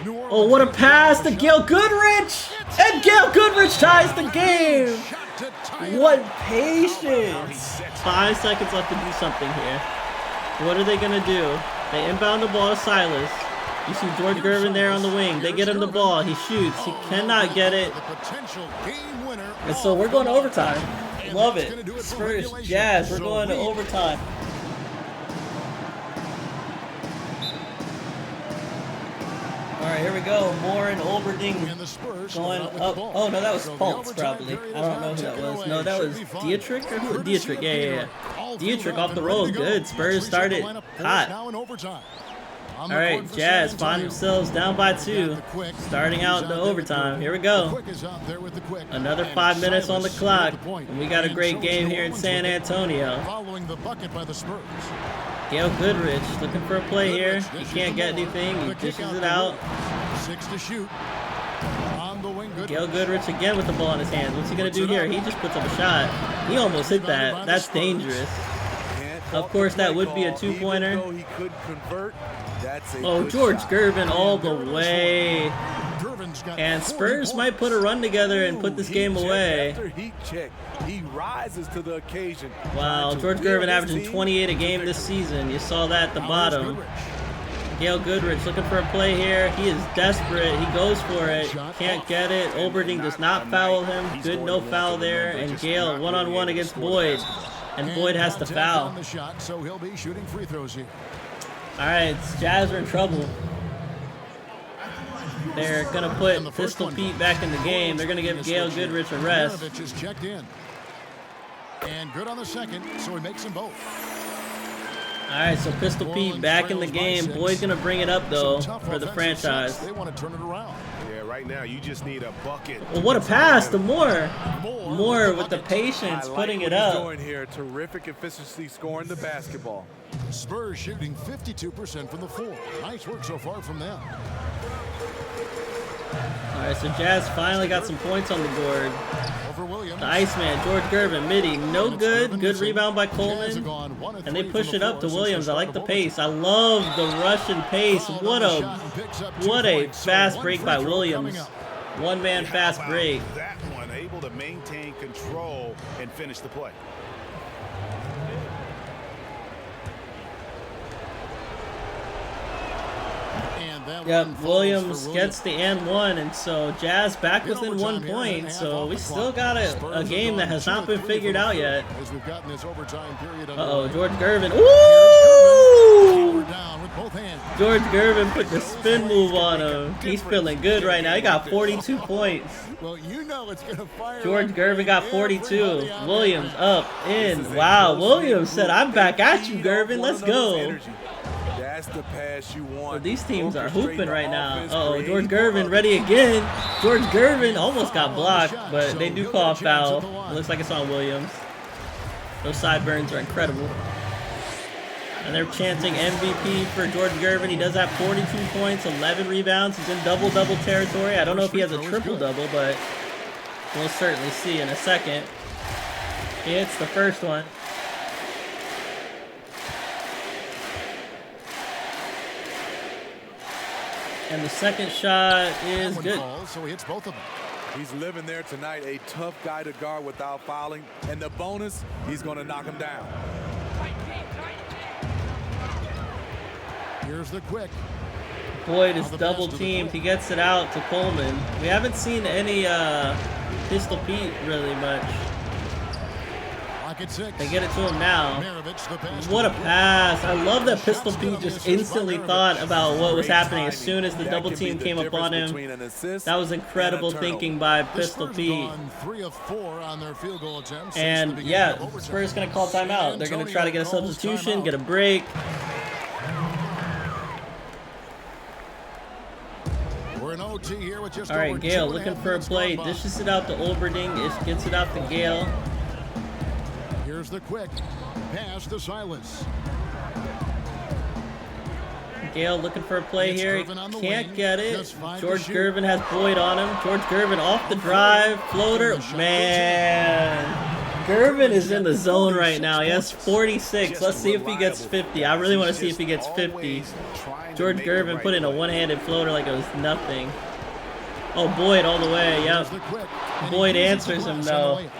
Oh, what a pass to Gail Goodrich! And Gail Goodrich ties the game! What patience! 5 seconds left to do something here. What are they going to do? They inbound the ball to Silas. You see George Gervin there on the wing. They get him the ball. He shoots. He cannot get it. And so we're going to overtime. Love it. Spurs, Jazz, we're going to overtime. All right, here we go. Moore and Olberding going up. Oh, no, that was Fultz, probably. I don't know who that was. No, that was Dietrich or who? Dietrich, yeah. Dietrich off the roll. Good. Spurs started hot. All right, Jazz find themselves down by 2, starting out the overtime. Here we go. Another 5 minutes on the clock, and we got a great game here in San Antonio. Gail Goodrich looking for a play here. He can't get anything. He dishes it out. 6 to shoot. Gail Goodrich again with the ball in his hands. What's he going to do here? He just puts up a shot. He almost hit that. That's dangerous. Of course, that would be a 2-pointer. Oh, George Gervin all the way. And Spurs might put a run together and put this game away. He rises to the occasion. Wow, George Gervin averaging 28 a game this season. You saw that at the bottom. Gail Goodrich looking for a play here. He is desperate. He goes for it. Can't get it. Olberding does not foul him. Good no foul there. And Gail one-on-one against Boyd. And Boyd has to foul. So he'll be shooting free throws here. All right, Jazz are in trouble. They're going to put Pistol Pete back in the game. They're going to give Gail Goodrich a rest. Is checked in. And good on the second, so he makes them both. All right, so Pistol Pete back in the game. Boyd's going to bring it up, though, for the franchise. They want to turn it around. Yeah, right now you just need a bucket. Well, what a pass to Moore. Moore with the patience, putting it up. Doing here, terrific efficiency scoring the basketball. Spurs shooting 52% from the floor. Nice work so far from them. All right, so Jazz finally got some points on the board. Over Williams. The Iceman, George Gervin, midi, no good. Good rebound by Coleman. And they push it up to Williams. I like the pace. I love the Russian pace. What a fast break by Williams. One-man fast break. That one able to maintain control and finish the play. And that Yep, one falls Williams for gets the and one, and so Jazz back In within overtime 1 here, point. and a half So off we the still clock. got Spurs a have game that gone has 2 not of been 3 figured for the out third yet. As we've gotten this overtime period Uh-oh, underway. George Gervin. Powered Ooh! down with both hands. George Gervin put the spin move on him. He's feeling good right now. He got 42 points. Well, you know it's going to fire. George up Gervin got everybody 42. out Williams there. up, in. Wow, Williams said, I'm back at you, Gervin. Let's go. That's the pass you want. Well, these teams are Orchestrate hooping the right now. offense, Uh-oh, create George for Gervin others. ready again. George Gervin almost got blocked, shot, but so they do he'll call a get a chance foul. at the line. Looks like it's on Williams. Those sideburns are incredible. And they're chanting MVP for George Gervin. He does have 42 points, 11 rebounds. He's in double-double territory. I don't know if he has a triple-double, but we'll certainly see in a second. He hits the first one. And the second shot is good. So he hits both of them. He's living there tonight, a tough guy to guard without fouling. And the bonus, he's going to knock him down. Here's the quick. Boyd is double teamed. He gets it out to Coleman. We haven't seen any Pistol Pete really much. Clock at 6. They get it to him now. Maravich, the pass What to a the pass. I love that Pistol Pete just instantly thought about what was happening as soon as the double team came up on him. That was incredible thinking by The Pistol Spurs Pete. gone 3 of 4 on their field goal attempts since the And beginning yeah, of overtime. Spurs going to call timeout. They're going to try to get a San Antonio substitution, calls get a break. We're in OT here with just All right, over Gale 2.5 looking for a minutes play. gone by. Dishes it out to Olberding. Gets it out to Gale. Here's the quick pass to Silas. Gale looking for a play It's here. Gervin on the Can't wing. get it. Just 5 to George shoot. Gervin has Boyd on him. George Gervin off the drive. Floater. Man. Gervin is in the zone right now. He has 46. Let's see if he gets 50. I really want to see if he gets 50. George Gervin put in a one-handed floater like it was nothing. Oh, Boyd all the way. Yep. Here's the quick. And he Boyd uses answers the him glass on the though. layup.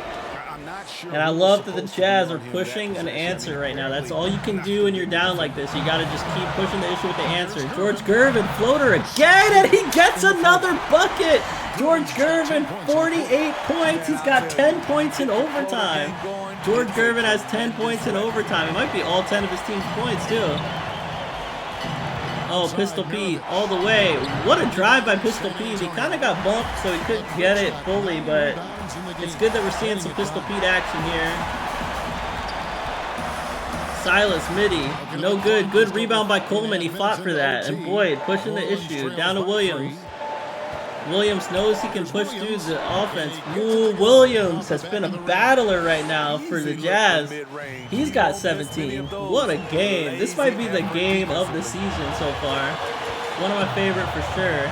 And I love that the Jazz are pushing an answer right now. That's all you can do when you're down like this. You got to just keep pushing the issue with the answer. George Gervin, floater again, and he gets another bucket. George Gervin, 48 points. He's got 10 points in overtime. George Gervin has 10 points in overtime. It might be all 10 of his team's points, too. Oh, Pistol Pete all the way. What a drive by Pistol Pete. He kind of got bumped, so he couldn't get it fully, but it's good that we're seeing some Pistol Pete action here. Silas, midi, no good. Good rebound by Coleman. He fought for that. And Boyd pushing the issue. Down to Williams. Williams knows he can push through the offense. Ooh, Williams has been a battler right now for the Jazz. He's got 17. What a game. This might be the game of the season so far. One of my favorite for sure.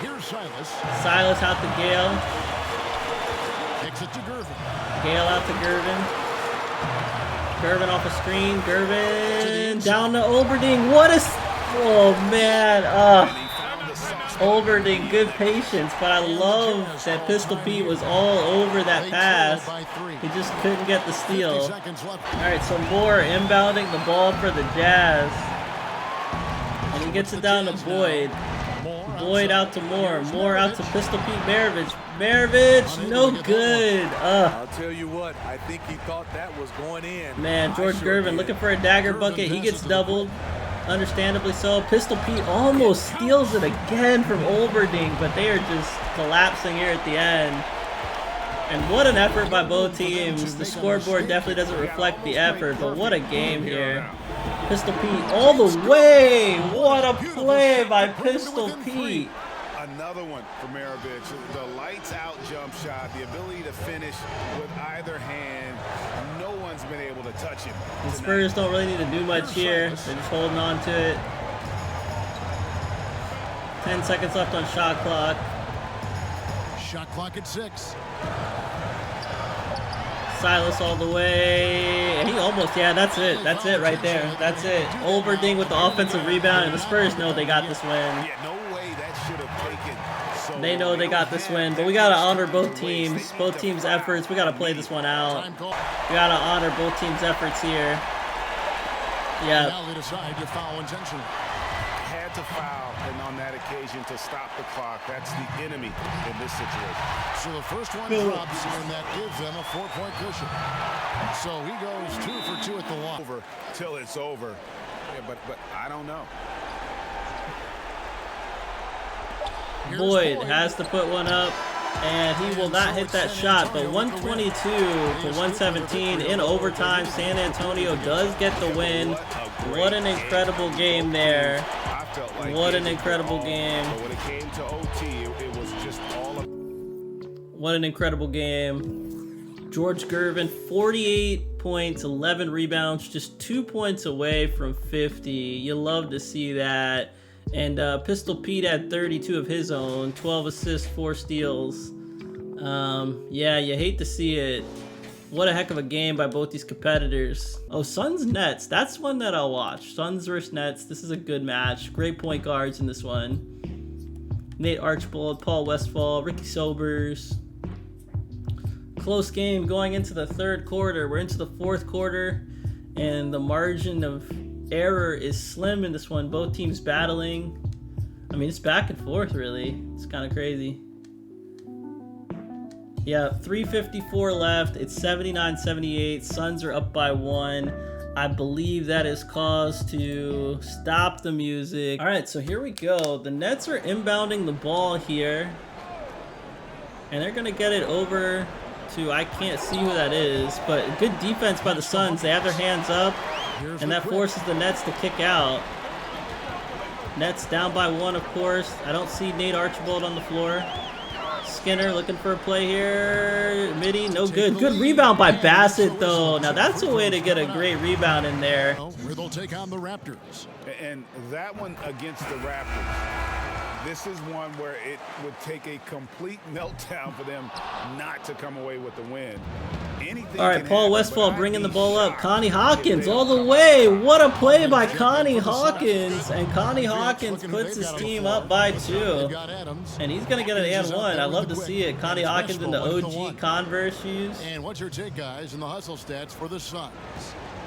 Here's Silas. Silas out to Gale. Kicks it to Gervin. Gale out to Gervin. Gervin off a screen. Gervin down to Olberding. What a... Oh, man. Olberding, good patience, but I love that Pistol Pete was all over that pass. He just couldn't get the steal. All right, so Moore inbounding the ball for the Jazz. And he gets it down to Boyd. Boyd out to Moore. Moore out to Pistol Pete Maravich. Maravich, no good. I'll tell you what, I think he thought that was going in. Man, George Gervin looking for a dagger bucket. He gets doubled. Understandably so. Pistol Pete almost steals it again from Olberding, but they are just collapsing here at the end. And what an effort by both teams. The scoreboard definitely doesn't reflect the effort, but what a game here. Pistol Pete all the way. What a play by Pistol Pete. Another one for Maravich. The lights out jump shot, the ability to finish with either hand. No one's been able to touch him. The Spurs don't really need to do much here. They're just holding on to it. 10 seconds left on shot clock. Shot clock at 6. Silas all the way. And he almost, yeah, that's it. That's it right there. That's it. Olberding with the offensive rebound, and the Spurs know they got this win. Yeah, no way that should have taken so They know they got this win, but we got to honor both teams' efforts. We got to play this one out. We got to honor both teams' efforts here. Yeah. Now they decide to foul intentionally. Had to foul, and on that occasion to stop the clock. That's the enemy in this situation. So the first one drops, and that gives them a 4-point cushion. So he goes 2 for 2 at the line. Over till it's over. Yeah, but I don't know. Boyd has to put one up, and he will not hit that shot, but 122 to 117 in overtime. San Antonio does get the win. What an incredible game there. What an incredible game. When it came to OT, it was just all. What an incredible game. George Gervin, 48 points, 11 rebounds, just 2 points away from 50. You love to see that. And Pistol Pete had 32 of his own, 12 assists, 4 steals. Yeah, you hate to see it. What a heck of a game by both these competitors. Oh, Suns Nets. That's one that I'll watch. Suns versus Nets. This is a good match. Great point guards in this one. Nate Archibald, Paul Westphal, Ricky Sobers. Close game going into the third quarter. We're into the fourth quarter, and the margin of error is slim in this one. Both teams battling. I mean, it's back and forth, really. It's kind of crazy. Yeah, 3:54 left. It's 79-78. Suns are up by 1. I believe that is cause to stop the music. All right, so here we go. The Nets are inbounding the ball here, and they're gonna get it over to, I can't see who that is, but good defense by the Suns. They have their hands up, and that forces the Nets to kick out. Nets down by 1, of course. I don't see Nate Archibald on the floor. Skinner looking for a play here. Midi, no good. Good rebound by Bassett, though. Now that's a way to get a great rebound in there. Where they'll take on the Raptors. And that one against the Raptors, this is one where it would take a complete meltdown for them not to come away with the win. All right, Paul Westphal bringing the ball up. Connie Hawkins all the way. What a play by Connie Hawkins. And Connie Hawkins puts his team up by 2. And he's going to get an and 1. I love to see it. Connie Hawkins in the OG Converse shoes. And what's your take, guys, in the hustle stats for the Suns?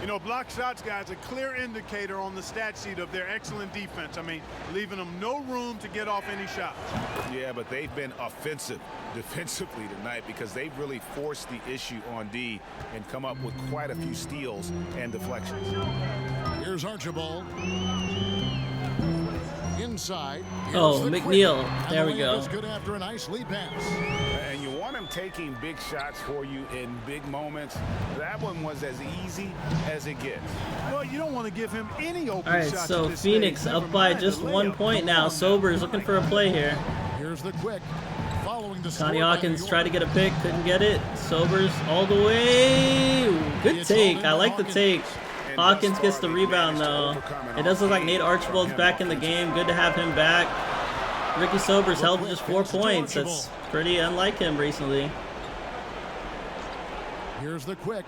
You know, block shots, guys, a clear indicator on the stat sheet of their excellent defense. I mean, leaving them no room to get off any shots. Yeah, but they've been offensive defensively tonight because they've really forced the issue on D and come up with quite a few steals and deflections. Here's Archibald. Inside. Oh, McNeil. There we go. Good after a nice lead pass. And you want him taking big shots for you in big moments. That one was as easy as it gets. Well, you don't want to give him any open shots. All right, so Phoenix up by just 1 point now. Sobers looking for a play here. Here's the quick. Following the Connie Hawkins tried to get a pick, couldn't get it. Sobers all the way. Good take. I like the take. Hawkins gets the rebound, though. It does look like Nate Archibald's back in the game. Good to have him back. Ricky Sobers held just 4 points. That's pretty unlike him recently. Here's the quick.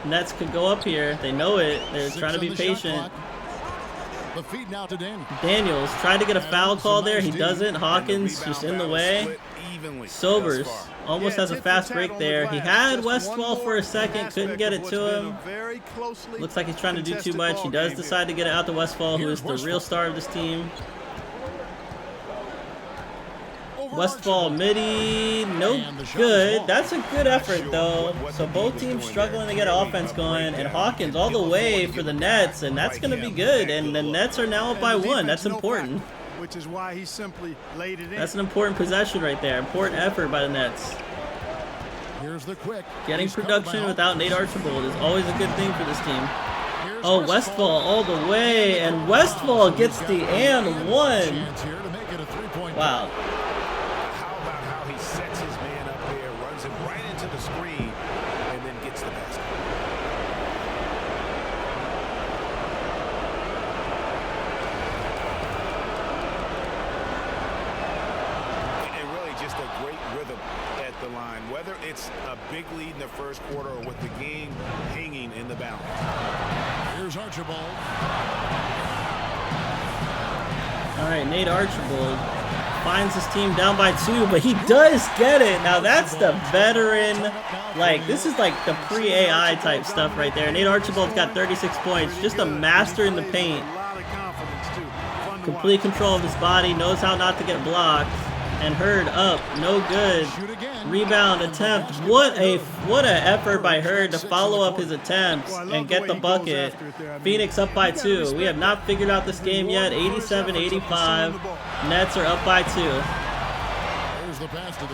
Nets could go up here. They know it. They're trying to be patient. The feed now to Daniels tried to get a foul call there. He doesn't. Hawkins just in the way. Sobers almost has a fast break there. He had Westphal for a second, couldn't get it to him. Looks like he's trying to do too much. He does decide to get it out to Westphal, who is the real star of this team. Westphal midi, no good. That's a good effort, though. So both teams struggling to get offense going, and Hawkins all the way for the Nets, and that's going to be good. And the Nets are now up by 1. That's important. Which is why he simply laid it in. That's an important possession right there. Important effort by the Nets. Here's the quick. Getting production without Nate Archibald is always a good thing for this team. Oh, Westphal all the way, and Westphal gets the and 1. Wow. How about how he sets his man up there, runs him right into the screen, and then gets the basket. Just a great rhythm at the line, whether it's a big lead in the first quarter or with the game hanging in the balance. Here's Archibald. All right, Nate Archibald finds his team down by 2, but he does get it. Now that's the veteran, like this is like the pre-AI type stuff right there. Nate Archibald's got 36 points, just a master in the paint. complete control of his body, knows how not to get blocked. And Hurd up, no good. Rebound attempt. What a effort by Hurd to follow up his attempts and get the bucket. Phoenix up by 2. We have not figured out this game yet. 87-85. Nets are up by 2.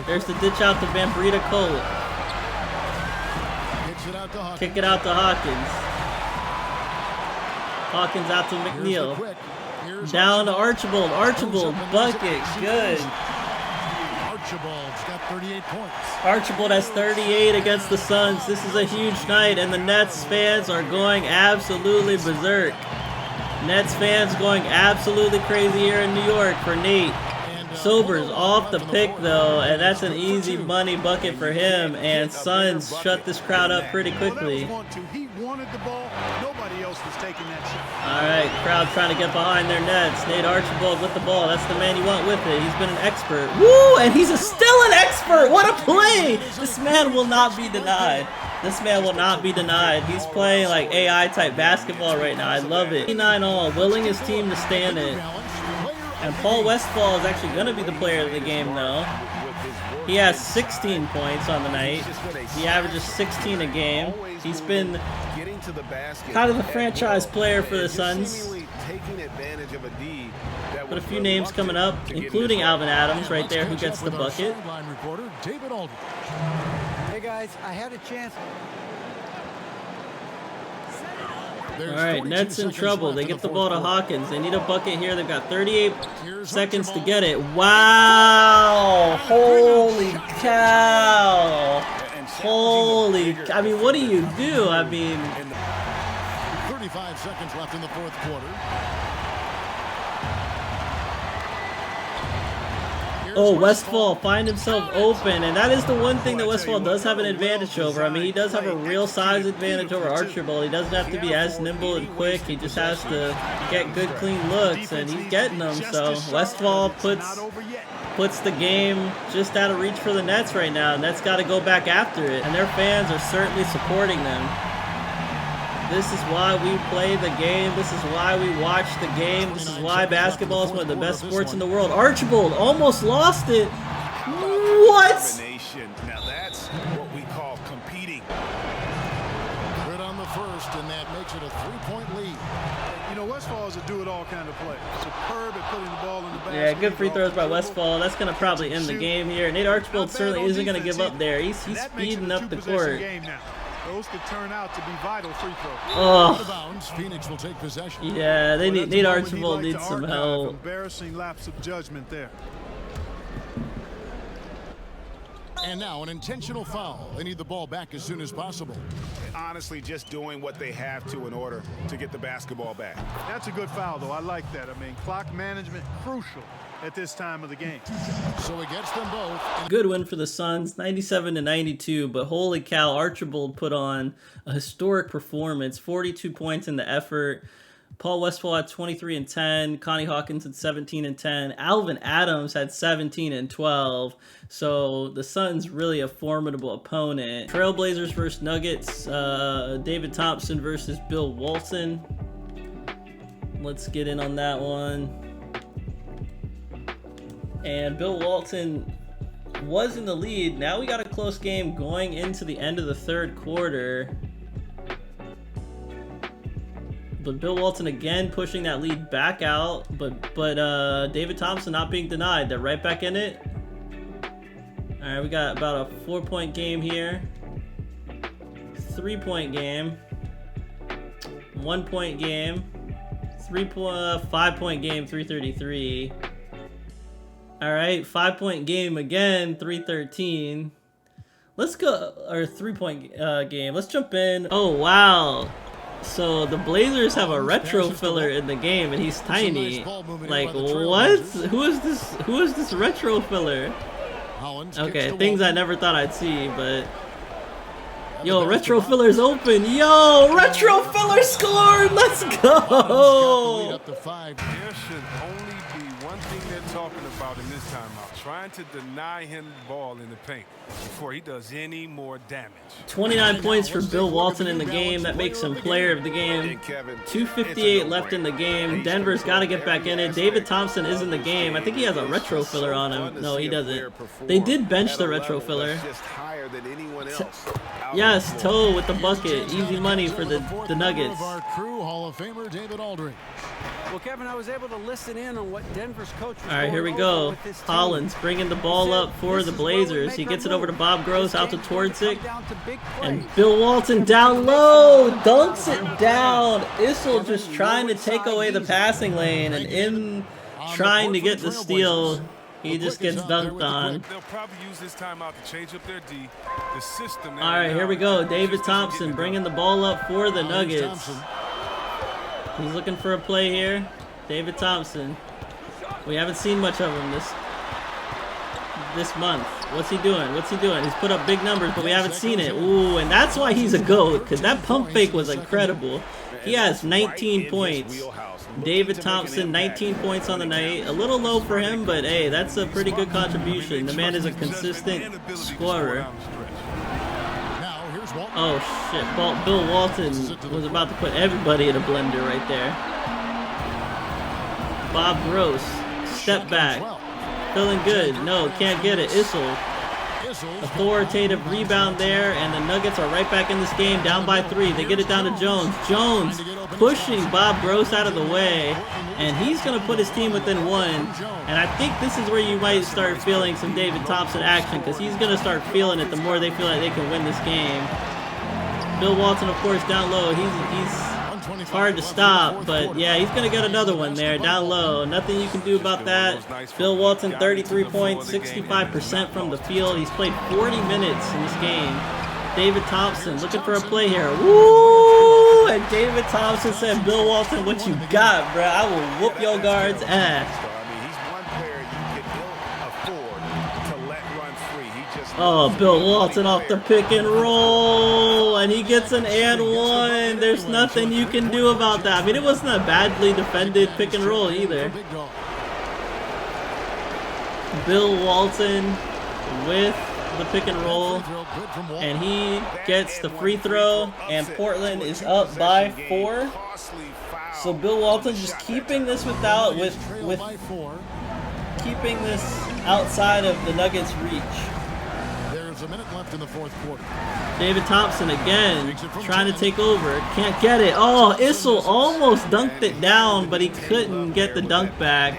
There's the ditch out to Bambrita Cole. Kick it out to Hawkins. Hawkins out to McNeil. Down to Archibald. Archibald, bucket, good. Archibald's got 38 points. Archibald has 38 against the Suns. This is a huge night, and the Nets fans are going absolutely berserk. Nets fans going absolutely crazy here in New York for Nate. Sobers off the pick, though, and that's an easy money bucket for him, and Suns shut this crowd up pretty quickly. He wanted the ball. Nobody else was taking that shot. All right, crowd trying to get behind their nets. Nate Archibald with the ball. That's the man you want with it. He's been an expert. Woo! And he's still an expert. What a play! This man will not be denied. This man will not be denied. He's playing like AI type basketball right now. I love it. 89 all, willing his team to stand it. And Paul Westphal is actually going to be the player of the game, though. He has 16 points on the night. He averages 16 a game. He's been kind of the franchise player for the Suns. But a few names coming up, including Alvin Adams right there, who gets the bucket. Hey guys, I had a chance. All right, Nets in trouble. They get the ball to Hawkins. They need a bucket here. They've got 38 seconds to get it. Wow! Holy cow! Holy! I mean, what do you do? I mean, 35 seconds left in the fourth quarter. oh, Westphal find himself open, and that is the one thing that Westphal does have an advantage over. I mean, he does have a real size advantage over Archibald. He doesn't have to be as nimble and quick. He just has to get good, clean looks, and he's getting them. So Westphal puts the game just out of reach for the Nets right now. Nets got to go back after it, and their fans are certainly supporting them. This is why we play the game. This is why we watch the game. This is why basketball is one of the best sports in the world. Archibald almost lost it. What? Now that's what we call competing. Good on the first, and that makes it a 3-point lead. You know, Westphal is a do-it-all kind of player. Superb at putting the ball in the basket. Yeah, good free throws by Westphal. That's going to probably end the game here. Nate Archibald certainly isn't going to give up there. He's speeding up the court. Those could turn out to be vital free throws. Oh. Phoenix will take possession. Yeah, they need Nate Archibald needs some help. Embarrassing lapse of judgment there. And now an intentional foul. They need the ball back as soon as possible. Honestly, just doing what they have to in order to get the basketball back. That's a good foul, though. I like that. I mean, clock management crucial at this time of the game. So he gets them both. Good win for the Suns, 97-92, but holy cow, Archibald put on a historic performance, 42 points in the effort. Paul Westphal had 23 and 10, Connie Hawkins had 17 and 10, Alvin Adams had 17 and 12. So the Suns really a formidable opponent. Trailblazers versus Nuggets, David Thompson versus Bill Walton. Let's get in on that one. And Bill Walton was in the lead. Now we got a close game going into the end of the third quarter. But Bill Walton again pushing that lead back out. But David Thompson not being denied. They're right back in it. All right, we got about a 4-point game here. 3-point game. 1-point game. 5-point game, 333. All right, 5-point game again, 313. Let's go, or 3-point game. Let's jump in. Oh, wow. So the Blazers have a retro filler in the game, and he's tiny. Like, what? Who is this retro filler? Okay, things I never thought I'd see, but... Yo, retro filler's open. Yo, retro filler scored. Let's go. one thing they're talking about in this timeout, trying to deny him the ball in the paint before he does any more damage. 29 points for Bill Walton in the game. That makes him player of the game. 2:58 left in the game. Denver's got to get back in it. David Thompson is in the game. I think he has a retro filler on him. No, he doesn't. They did bench the retro filler. Yes, Toe with the bucket. Easy money for the Nuggets. Our crew, Hall of Famer David Aldridge. Well, Kevin, I was able to listen in on what Denver's coach was All right, here we going go. over with this team. Hollins bringing the ball up for the Blazers. He gets it over to Bob Gross, out to Twardzik. And Bill Walton down low, dunks it down. Issel just trying to take away the passing lane, and in trying to get the steal, he just gets dunked on. They'll probably use this timeout to change up their D. The system. All right, here we go. David Thompson bringing the ball up for the Nuggets. He's looking for a play here. David Thompson. We haven't seen much of him this month. What's he doing? What's he doing? He's put up big numbers, but we haven't seen it. Ooh, and that's why he's a GOAT, because that pump fake was incredible. He has 19 points. David Thompson, 19 points on the night. A little low for him, but hey, that's a pretty good contribution. The man is a consistent scorer. Oh shit, Bill Walton was about to put everybody in a blender right there. Bob Gross, step back. Feeling good. No, can't get it. Issel. Authoritative rebound there, and the Nuggets are right back in this game, down by 3. They get it down to Jones. Jones pushing Bob Gross out of the way, and he's going to put his team within 1. And I think this is where you might start feeling some David Thompson action, because he's going to start feeling it the more they feel like they can win this game. Bill Walton, of course, down low. He's hard to stop, but yeah, he's gonna get another one there down low. Nothing you can do about that. Bill Walton, 33 points, 65% from the field. He's played 40 minutes in this game. David Thompson looking for a play here. Woo! And David Thompson said, Bill Walton, what you got, bro? I will whoop your guard's ass. Oh, Bill Walton off the pick and roll, and he gets an and one. There's nothing you can do about that. I mean, it wasn't a badly defended pick and roll either. Bill Walton with the pick and roll, and he gets the free throw, and Portland is up by 4. So Bill Walton just keeping this keeping this outside of the Nuggets' reach. There's a minute left in the fourth quarter. David Thompson again trying to take over. Can't get it. Oh, Issel almost dunked it down, but he couldn't get the dunk back.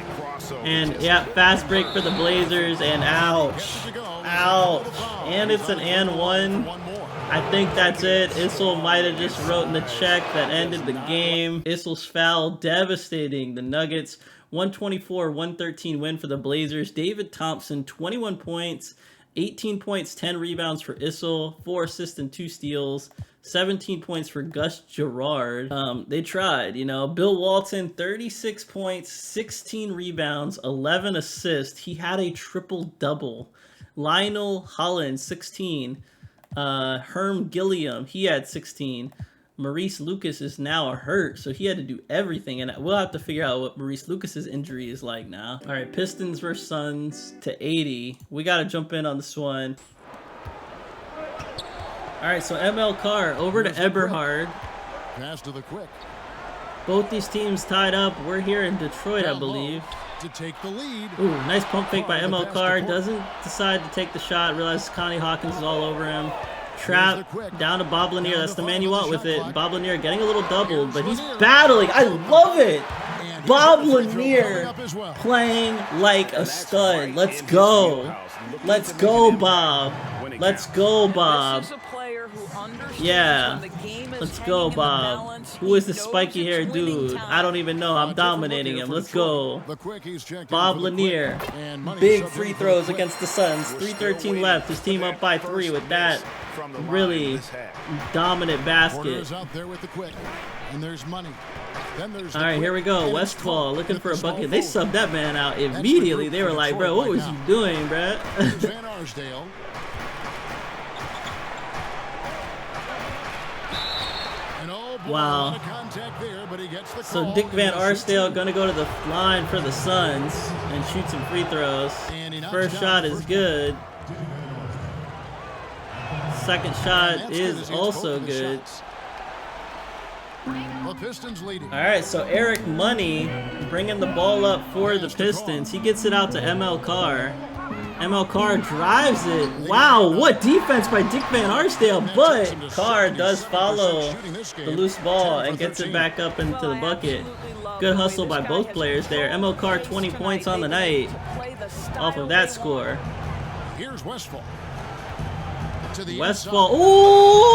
And yeah, fast break for the Blazers, and ouch. Ouch. And it's an and one. I think that's it. Issel might have just wrote in the check that ended the game. Issel's foul devastating the Nuggets. 124-113 win for the Blazers. David Thompson, 21 points. 18 points, 10 rebounds for Issel, 4 assists and 2 steals, 17 points for Gus Gerard. They tried, you know. Bill Walton, 36 points, 16 rebounds, 11 assists. He had a triple-double. Lionel Hollins, 16. Herm Gilliam, he had 16. Maurice Lucas is now hurt, so he had to do everything, and we'll have to figure out what Maurice Lucas's injury is like now. All right, Pistons versus Suns to 80. We got to jump in on this one. All right, so ML Carr over to Eberhard. Pass to the quick. Both these teams tied up. We're here in Detroit, I believe. To take the lead. Ooh, nice pump fake by ML Carr. Doesn't decide to take the shot. Realizes Connie Hawkins is all over him. Trap down to Bob Lanier. That's the man you want with it. Bob Lanier getting a little doubled, but he's battling. I love it. Bob Lanier playing like a stud. Let's go. Let's go, Bob. Let's go, Bob. Yeah. Let's go, Bob. Who is this spiky haired dude? I don't even know. I'm dominating him. Let's go. Bob Lanier. Big free throws against the Suns. 3:13 left. His team up by 3 with that really dominant basket. All right, here we go. Westfall looking for a bucket. They subbed that man out immediately. They were like, bro, what was you doing, bro? Wow. Contact there, but he gets the So call, Dick and Van he'll shoot Arsdale two. going to go to the line for the Suns and shoot some free throws. And he knocks First down shot the is first good. Second And shot that's good as is he hits also both of his good. shots. The Pistons leading. All right, so Eric Money bringing the ball up for the Pistons. He gets it out to ML Carr. ML Carr drives it. Wow, what defense by Dick Van Arsdale, but Carr does follow the loose ball and gets it back up into the bucket. Good hustle by both players there. ML Carr 20 points on the night off of that score. Here's Westphal. To the Westphal. inside.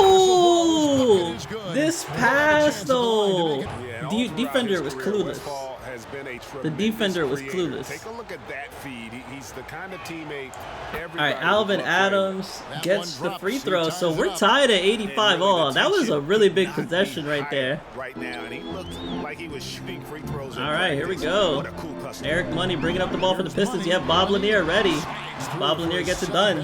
Ooh! Bucket is good. This Another pass chance at the line to though. make it. Yeah, and The all throughout defender his was career, clueless. Westphal has been a The tremendous defender was creator. clueless. Take a look at that feed. He's the kind of teammate everybody All right, Alvin would love playing Adams That gets one the drops, free he throw, ties so it we're up. tied at with. 85 And really, all. the That was a tension really big could not possession be right higher there. right now, and he looked like he was shooting free throws. in All right, here we practice. go. What a cool customer. Eric Money bringing up the ball for the Pistons. You have Bob Lanier ready. Bob Lanier gets it done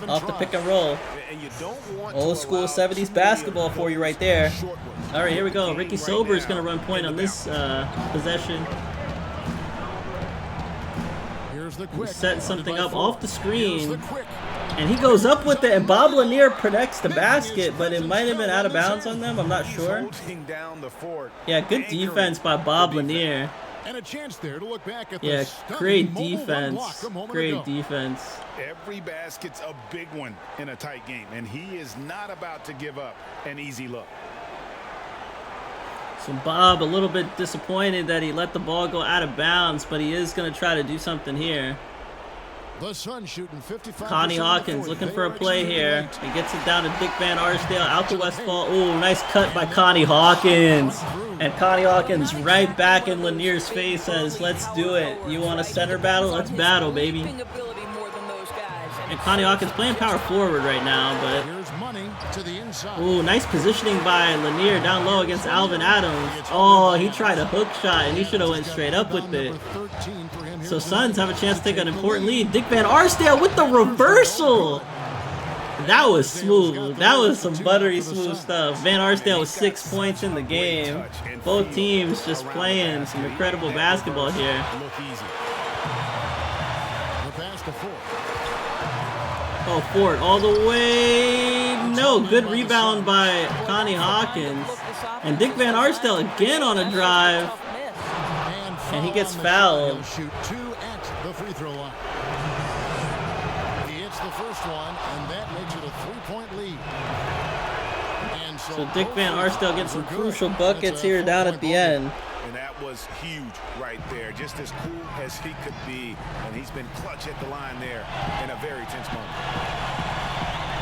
off the pick and roll. And you don't want Old to school allow 70s too basketball many for you right there. short ones. All right, here we go. Game Ricky right Sober is now going to run point in on the this possession. Here's the quick. Set something By up Ford. off the screen. Here's the quick. And he goes up with it, and Bob Lanier protects the basket, but it might have been out of bounds on them. I'm not He's sure. holding down the fort, Yeah, good anchoring defense by Bob the defense. Lanier. And a chance there to look back at Yeah, the stunning great mobile one block defense. a moment Great ago. defense. Every basket's a big one in a tight game, and he is not about to give up an easy look. So Bob a little bit disappointed that he let the ball go out of bounds, but he is going to try to do something here. The Suns shooting 55%. Connie Hawkins looking for a play here. He gets it down to Dick Van Arsdale, out to Westfall. Ooh, nice cut by Connie Hawkins. And Connie Hawkins right back in Lanier's face says, let's do it. You want a center battle? Let's battle, baby. And Connie Hawkins playing power forward right now, but Here's Money to the inside. ooh, nice positioning by Lanier down low against Alvin Adams. Oh, he tried a hook shot, and he should have went straight up with it. So Suns have a chance to take an important lead. Dick Van Arsdale with the reversal. That was smooth. That was some buttery smooth stuff. Van Arsdale with 6 points in the game. Both teams just playing some incredible basketball here. Look easy. The pass to Ford. Oh, Ford all the way. No, good rebound by Connie Hawkins. And Dick Van Arsdale again on a drive. And he gets fouled. He'll shoot two at the free throw line. He hits the first one, and that makes it a 3-point lead. And So Dick Van Arsdale gets some crucial buckets here down at the end. And that was huge right there. Just as cool as he could be. And he's been clutch at the line there in a very tense moment.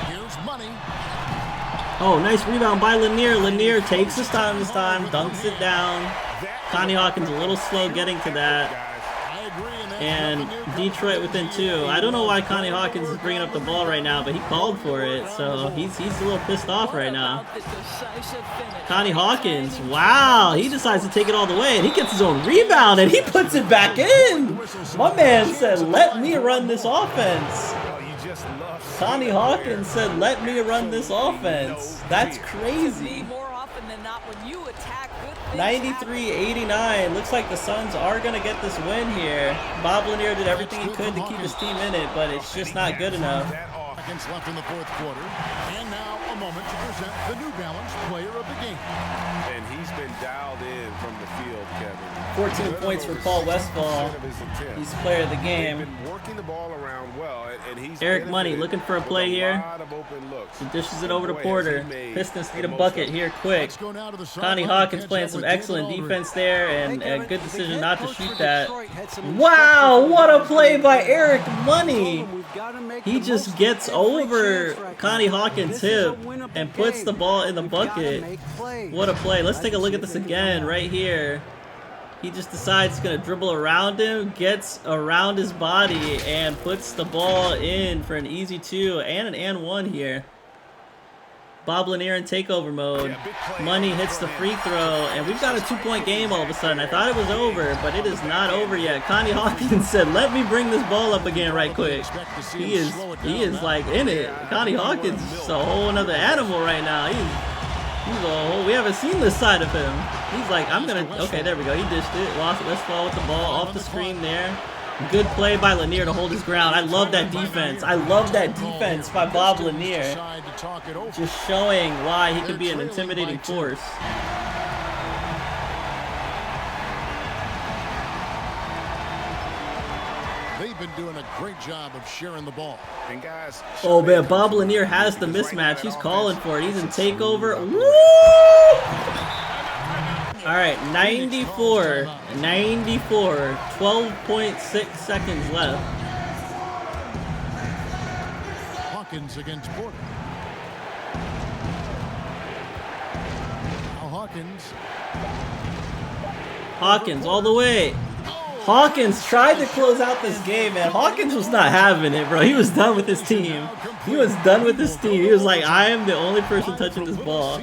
Here's Money. Oh, nice rebound by Lanier. Lanier takes his time this time, dunks it down. Connie Hawkins a little slow getting to that. I agree. And Detroit within 2. I don't know why Connie Hawkins is bringing up the ball right now, but he called for it, so he's a little pissed off right now. Connie Hawkins, wow, he decides to take it all the way, and he gets his own rebound, and he puts it back in. My man said, let me run this offense. Connie Hawkins said, let me run this offense. That's crazy. 93-89. Looks like the Suns are going to get this win here. Bob Lanier did everything he could to keep his team in it, but it's just not good enough. Seconds left in the fourth quarter. And now a moment to present the New Balance Player of the Game. And he's been dialed in from the field, Kevin. 14 points for Paul Westphal. He's player of the game. Been working the ball around well, and he's Eric Money looking for a play here. He dishes it over to Porter. Pistons need a bucket here quick. Let's go now to the Connie sideline. Hawkins Catch playing up some with David excellent Aldridge. defense there, and a good decision not to shoot that. Wow, what a play by Eric Money! He just gets over Connie Hawkins' hip and puts the ball in the bucket. What a play. Let's take a look at this again right here. He just decides he's going to dribble around him, gets around his body, and puts the ball in for an easy 2 and an and 1 here. Bob Lanier in takeover mode. Money hits the free throw, and we've got a 2-point game all of a sudden. I thought it was over, but it is not over yet. Connie Hawkins said, let me bring this ball up again right quick. He is like in it. Connie Hawkins is a whole nother animal right now. We haven't seen this side of him. He's like, I'm gonna. Okay, there we go. He dished it. Lost Westfall with the ball off the screen there. Good play by Lanier to hold his ground. I love that defense. I love that defense by Bob Lanier. Just showing why he could be an intimidating force. They've been doing a great job of sharing the ball. And guys, oh man, Bob Lanier has the mismatch. He's calling for it. He's in takeover. Woo! All right, 94, 12.6 seconds left. Hawkins against Porter. Now Hawkins all the way. Hawkins tried to close out this game, man. Hawkins was not having it, bro. He was done with his team. He was done with his team. He was like, I am the only person touching this ball.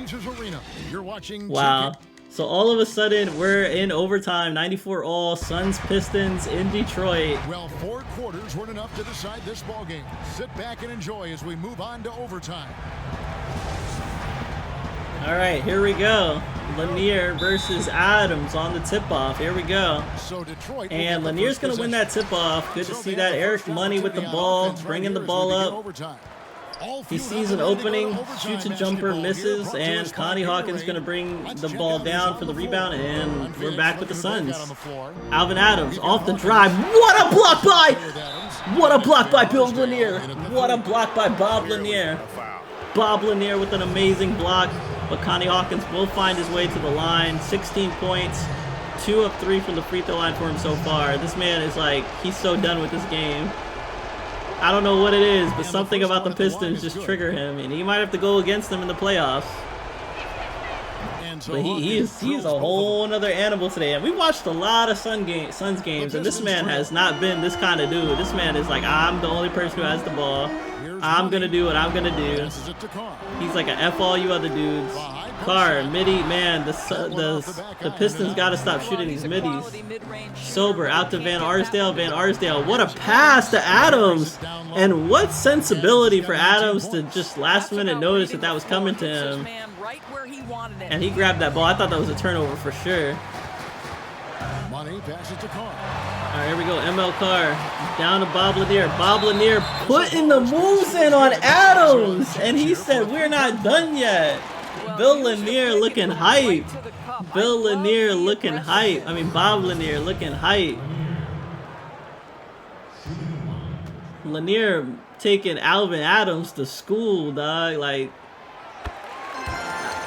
Wow. So all of a sudden, we're in overtime, 94 all, Suns Pistons in Detroit. Well, 4 quarters weren't enough to decide this ball game. Sit back and enjoy as we move on to overtime. All right, here we go. Lanier versus Adams on the tip-off. Here we go. So Detroit and Lanier's going to win that tip-off. Good to see that. Eric Money with the ball, bringing the ball up. He sees an opening, shoots a jumper, misses, and Connie Hawkins going to bring the ball down for the rebound, and we're back with the Suns. Alvin Adams off the drive. What a block by! What a block by Bill Lanier! What a block by Bob Lanier! Bob Lanier with an amazing block, but Connie Hawkins will find his way to the line. 16 points, 2 of 3 from the free throw line for him so far. This man is like, he's so done with this game. I don't know what it is, but something about the Pistons just trigger him, and he might have to go against them in the playoffs. But he's a whole other animal today. And we watched a lot of Suns games, and this man has not been this kind of dude. This man is like, I'm the only person who has the ball. I'm going to do what I'm going to do. He's like a F all you other dudes. Carr, midi, man, the Pistons got to stop shooting these middies. Sober, out to Van Arsdale. Van Arsdale, what a pass to Adams. And what sensibility for Adams to just last minute notice that was coming to him. And he grabbed that ball. I thought that was a turnover for sure. Money passes to Carr. All right, here we go. ML Carr down to Bob Lanier. Bob Lanier putting the moves in on Adams. And he said, we're not done yet. Bill Lanier looking hype. Bill Lanier looking hype. I mean, Bob Lanier looking hype. Lanier taking Alvin Adams to school, dog. Like,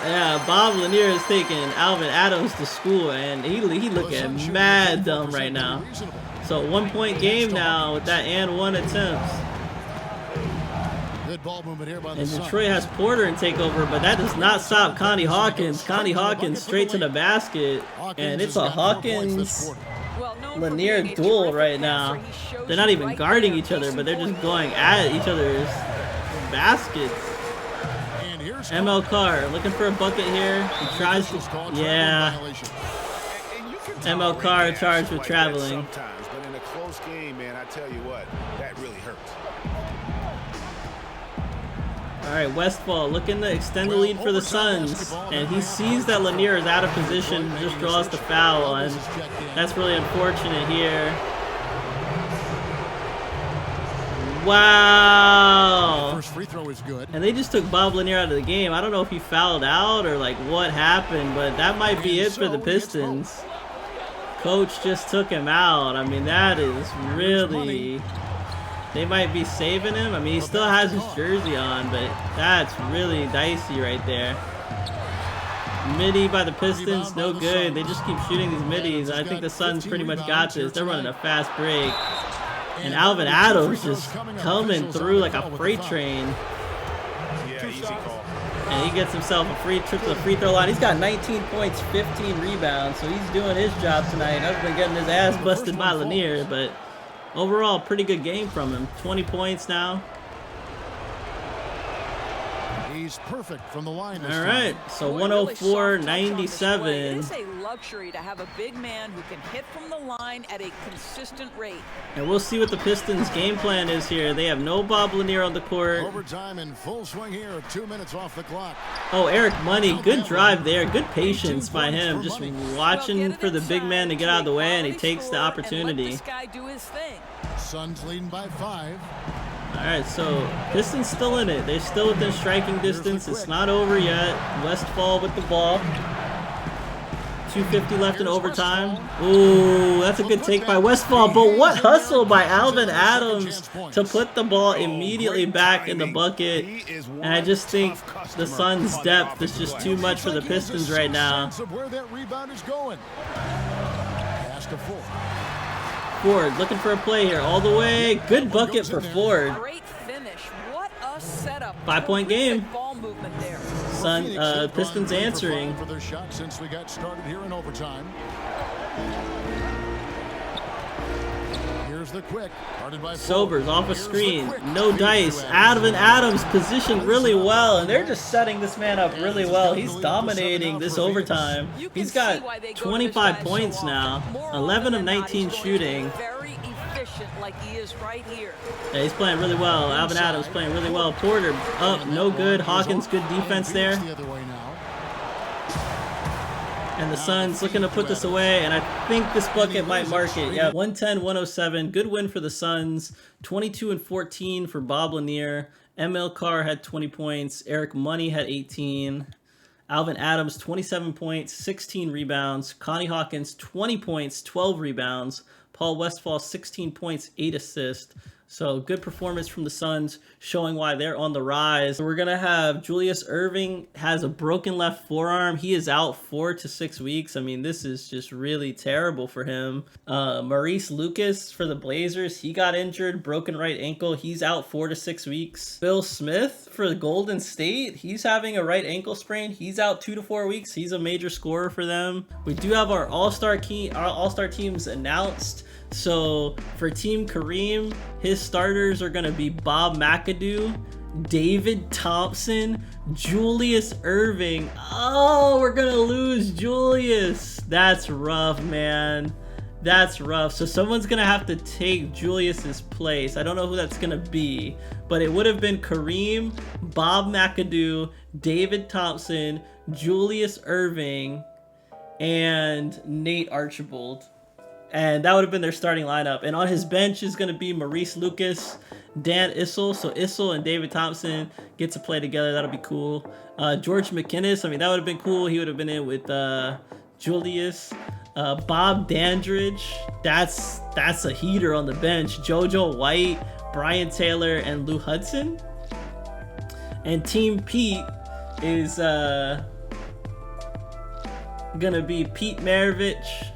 yeah, Bob Lanier is taking Alvin Adams to school, and he looking mad dumb right now. So 1-point game now with that and 1 attempts. Good ball movement here by the And Suns. Detroit has Porter in takeover, but that does not stop Connie Hawkins. Connie Hawkins straight to the basket, and it's a Hawkins Lanier duel right now. They're not even guarding each other, but they're just going at each other's baskets. ML Carr looking for a bucket here. He tries to, yeah. ML Carr charged with traveling. Sometimes, but in a close game, man, I tell you what, that really hurts. All right, Westfall looking to extend the lead for the Suns, and he sees that Lanier is out of position, just draws the foul, and that's really unfortunate here. Wow. First free throw is good. And they just took Bob Lanier out of the game. I don't know if he fouled out or like what happened, but that might be it for the Pistons. Coach just took him out. I mean, that is really... They might be saving him. I mean, he still has his jersey on, but that's really dicey right there. Midi by the Pistons, no good. They just keep shooting these middies. I think the Suns pretty much got this. They're running a fast break. And Alvin Adams just coming through like a freight train. Yeah, easy call. And he gets himself a free trip to the free throw line. He's got 19 points, 15 rebounds, so he's doing his job tonight. I've been getting his ass busted by Lanier, but overall, pretty good game from him. 20 points now. He's perfect from the line. All right, so 104-97. luxury to have a big man who can hit from the line at a consistent rate. And we'll see what the Pistons' game plan is here. They have no Bob Lanier on the court. Overtime in full swing here. 2 minutes off the clock. Oh, Eric Money, good drive there. Good patience by him. Just watching for the big man to get out of the way, and he takes the opportunity. Let this guy do his thing. Suns leading by 5. All right, so Pistons still in it. They're still within striking distance. It's not over yet. Westfall with the ball. 2:50 left in overtime. Ooh, that's a good take by Westfall. But what hustle by Alvin Adams to put the ball immediately back in the bucket. And I just think the Suns' depth is just too much for the Pistons right now. Where that rebound is going. Pass to Ford. Ford looking for a play here all the way. Good bucket for Ford. Great finish. What a setup. 5-point game. Ball movement there. Pistons answering. For their shot since we got started here in overtime. Here's the quick. Guarded by Sobers off a screen. No dice. Alvin Adams positioned really well, and they're just setting this man up really well. He's dominating this overtime. He's got 25 points now. 11 of 19 shooting. Very efficient like he is right here. Yeah, he's playing really well. Alvin Adams playing really well. Porter up, no good. Hawkins, good defense there. The other way now. And the Suns looking to put this away, and I think this bucket might mark it. Yeah, 110-107. Good win for the Suns. 22-14 for Bob Lanier. ML Carr had 20 points. Eric Money had 18. Alvin Adams, 27 points, 16 rebounds. Connie Hawkins, 20 points, 12 rebounds. Paul Westfall, 16 points, 8 assists. So good performance from the Suns, showing why they're on the rise. We're going to have Julius Erving has a broken left forearm. He is out 4 to 6 weeks. I mean, this is just really terrible for him. Maurice Lucas for the Blazers, he got injured, broken right ankle. He's out 4 to 6 weeks. Bill Smith for the Golden State, he's having a right ankle sprain. He's out 2 to 4 weeks. He's a major scorer for them. We do have our all-star teams announced. So for Team Kareem, his starters are going to be Bob McAdoo, David Thompson, Julius Erving. Oh, we're going to lose Julius. That's rough, man. That's rough. So someone's going to have to take Julius's place. I don't know who that's going to be, but it would have been Kareem, Bob McAdoo, David Thompson, Julius Erving, and Nate Archibald. And that would have been their starting lineup. And on his bench is going to be Maurice Lucas, Dan Issel. So Issel and David Thompson get to play together. That'll be cool. George McInnes, I mean, that would have been cool. He would have been in with Julius. Bob Dandridge, that's a heater on the bench. JoJo White, Brian Taylor, and Lou Hudson. And Team Pete is going to be Pete Maravich,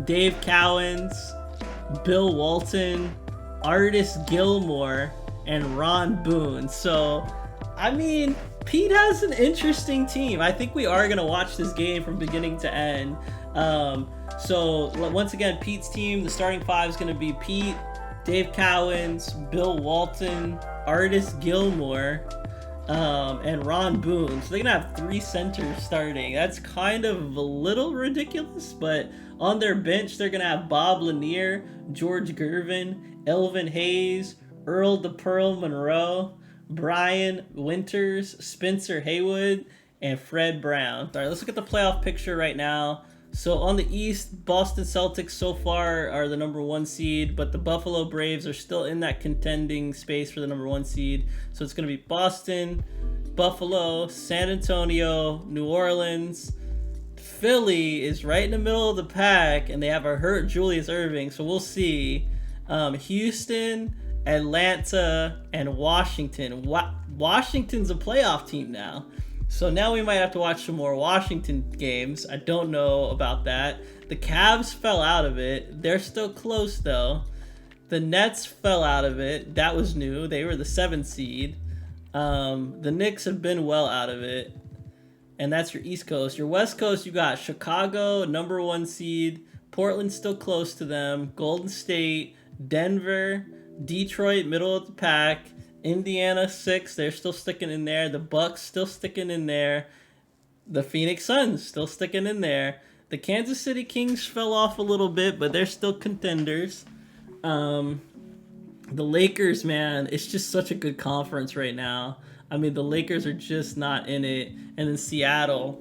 Dave Cowens, Bill Walton, Artis Gilmore, and Ron Boone. So, I mean, Pete has an interesting team. I think we are going to watch this game from beginning to end. So, once again, Pete's team, the starting five is going to be Pete, Dave Cowens, Bill Walton, Artis Gilmore, and Ron Boone. So they're going to have 3 centers starting. That's kind of a little ridiculous, but on their bench, they're going to have Bob Lanier, George Gervin, Elvin Hayes, Earl the Pearl Monroe, Brian Winters, Spencer Haywood, and Fred Brown. All right, let's look at the playoff picture right now. So on the East, Boston Celtics so far are the #1 seed, but the Buffalo Braves are still in that contending space for the #1 seed. So it's going to be Boston, Buffalo, San Antonio, New Orleans. Philly is right in the middle of the pack, and they have a hurt Julius Erving, so we'll see. Houston, Atlanta, and Washington. Washington's a playoff team now. So now we might have to watch some more Washington games. I don't know about that. The Cavs fell out of it. They're still close, though. The Nets fell out of it. That was new. They were the 7th seed. The Knicks have been well out of it. And that's your East Coast. Your West Coast, you got Chicago, #1 seed. Portland's still close to them. Golden State, Denver, Detroit, middle of the pack. Indiana 6, they're still sticking in there. The Bucks still sticking in there. The Phoenix Suns still sticking in there. The Kansas City Kings fell off a little bit, but they're still contenders. The Lakers, man, it's just such a good conference right now. I mean, the Lakers are just not in it. And then Seattle,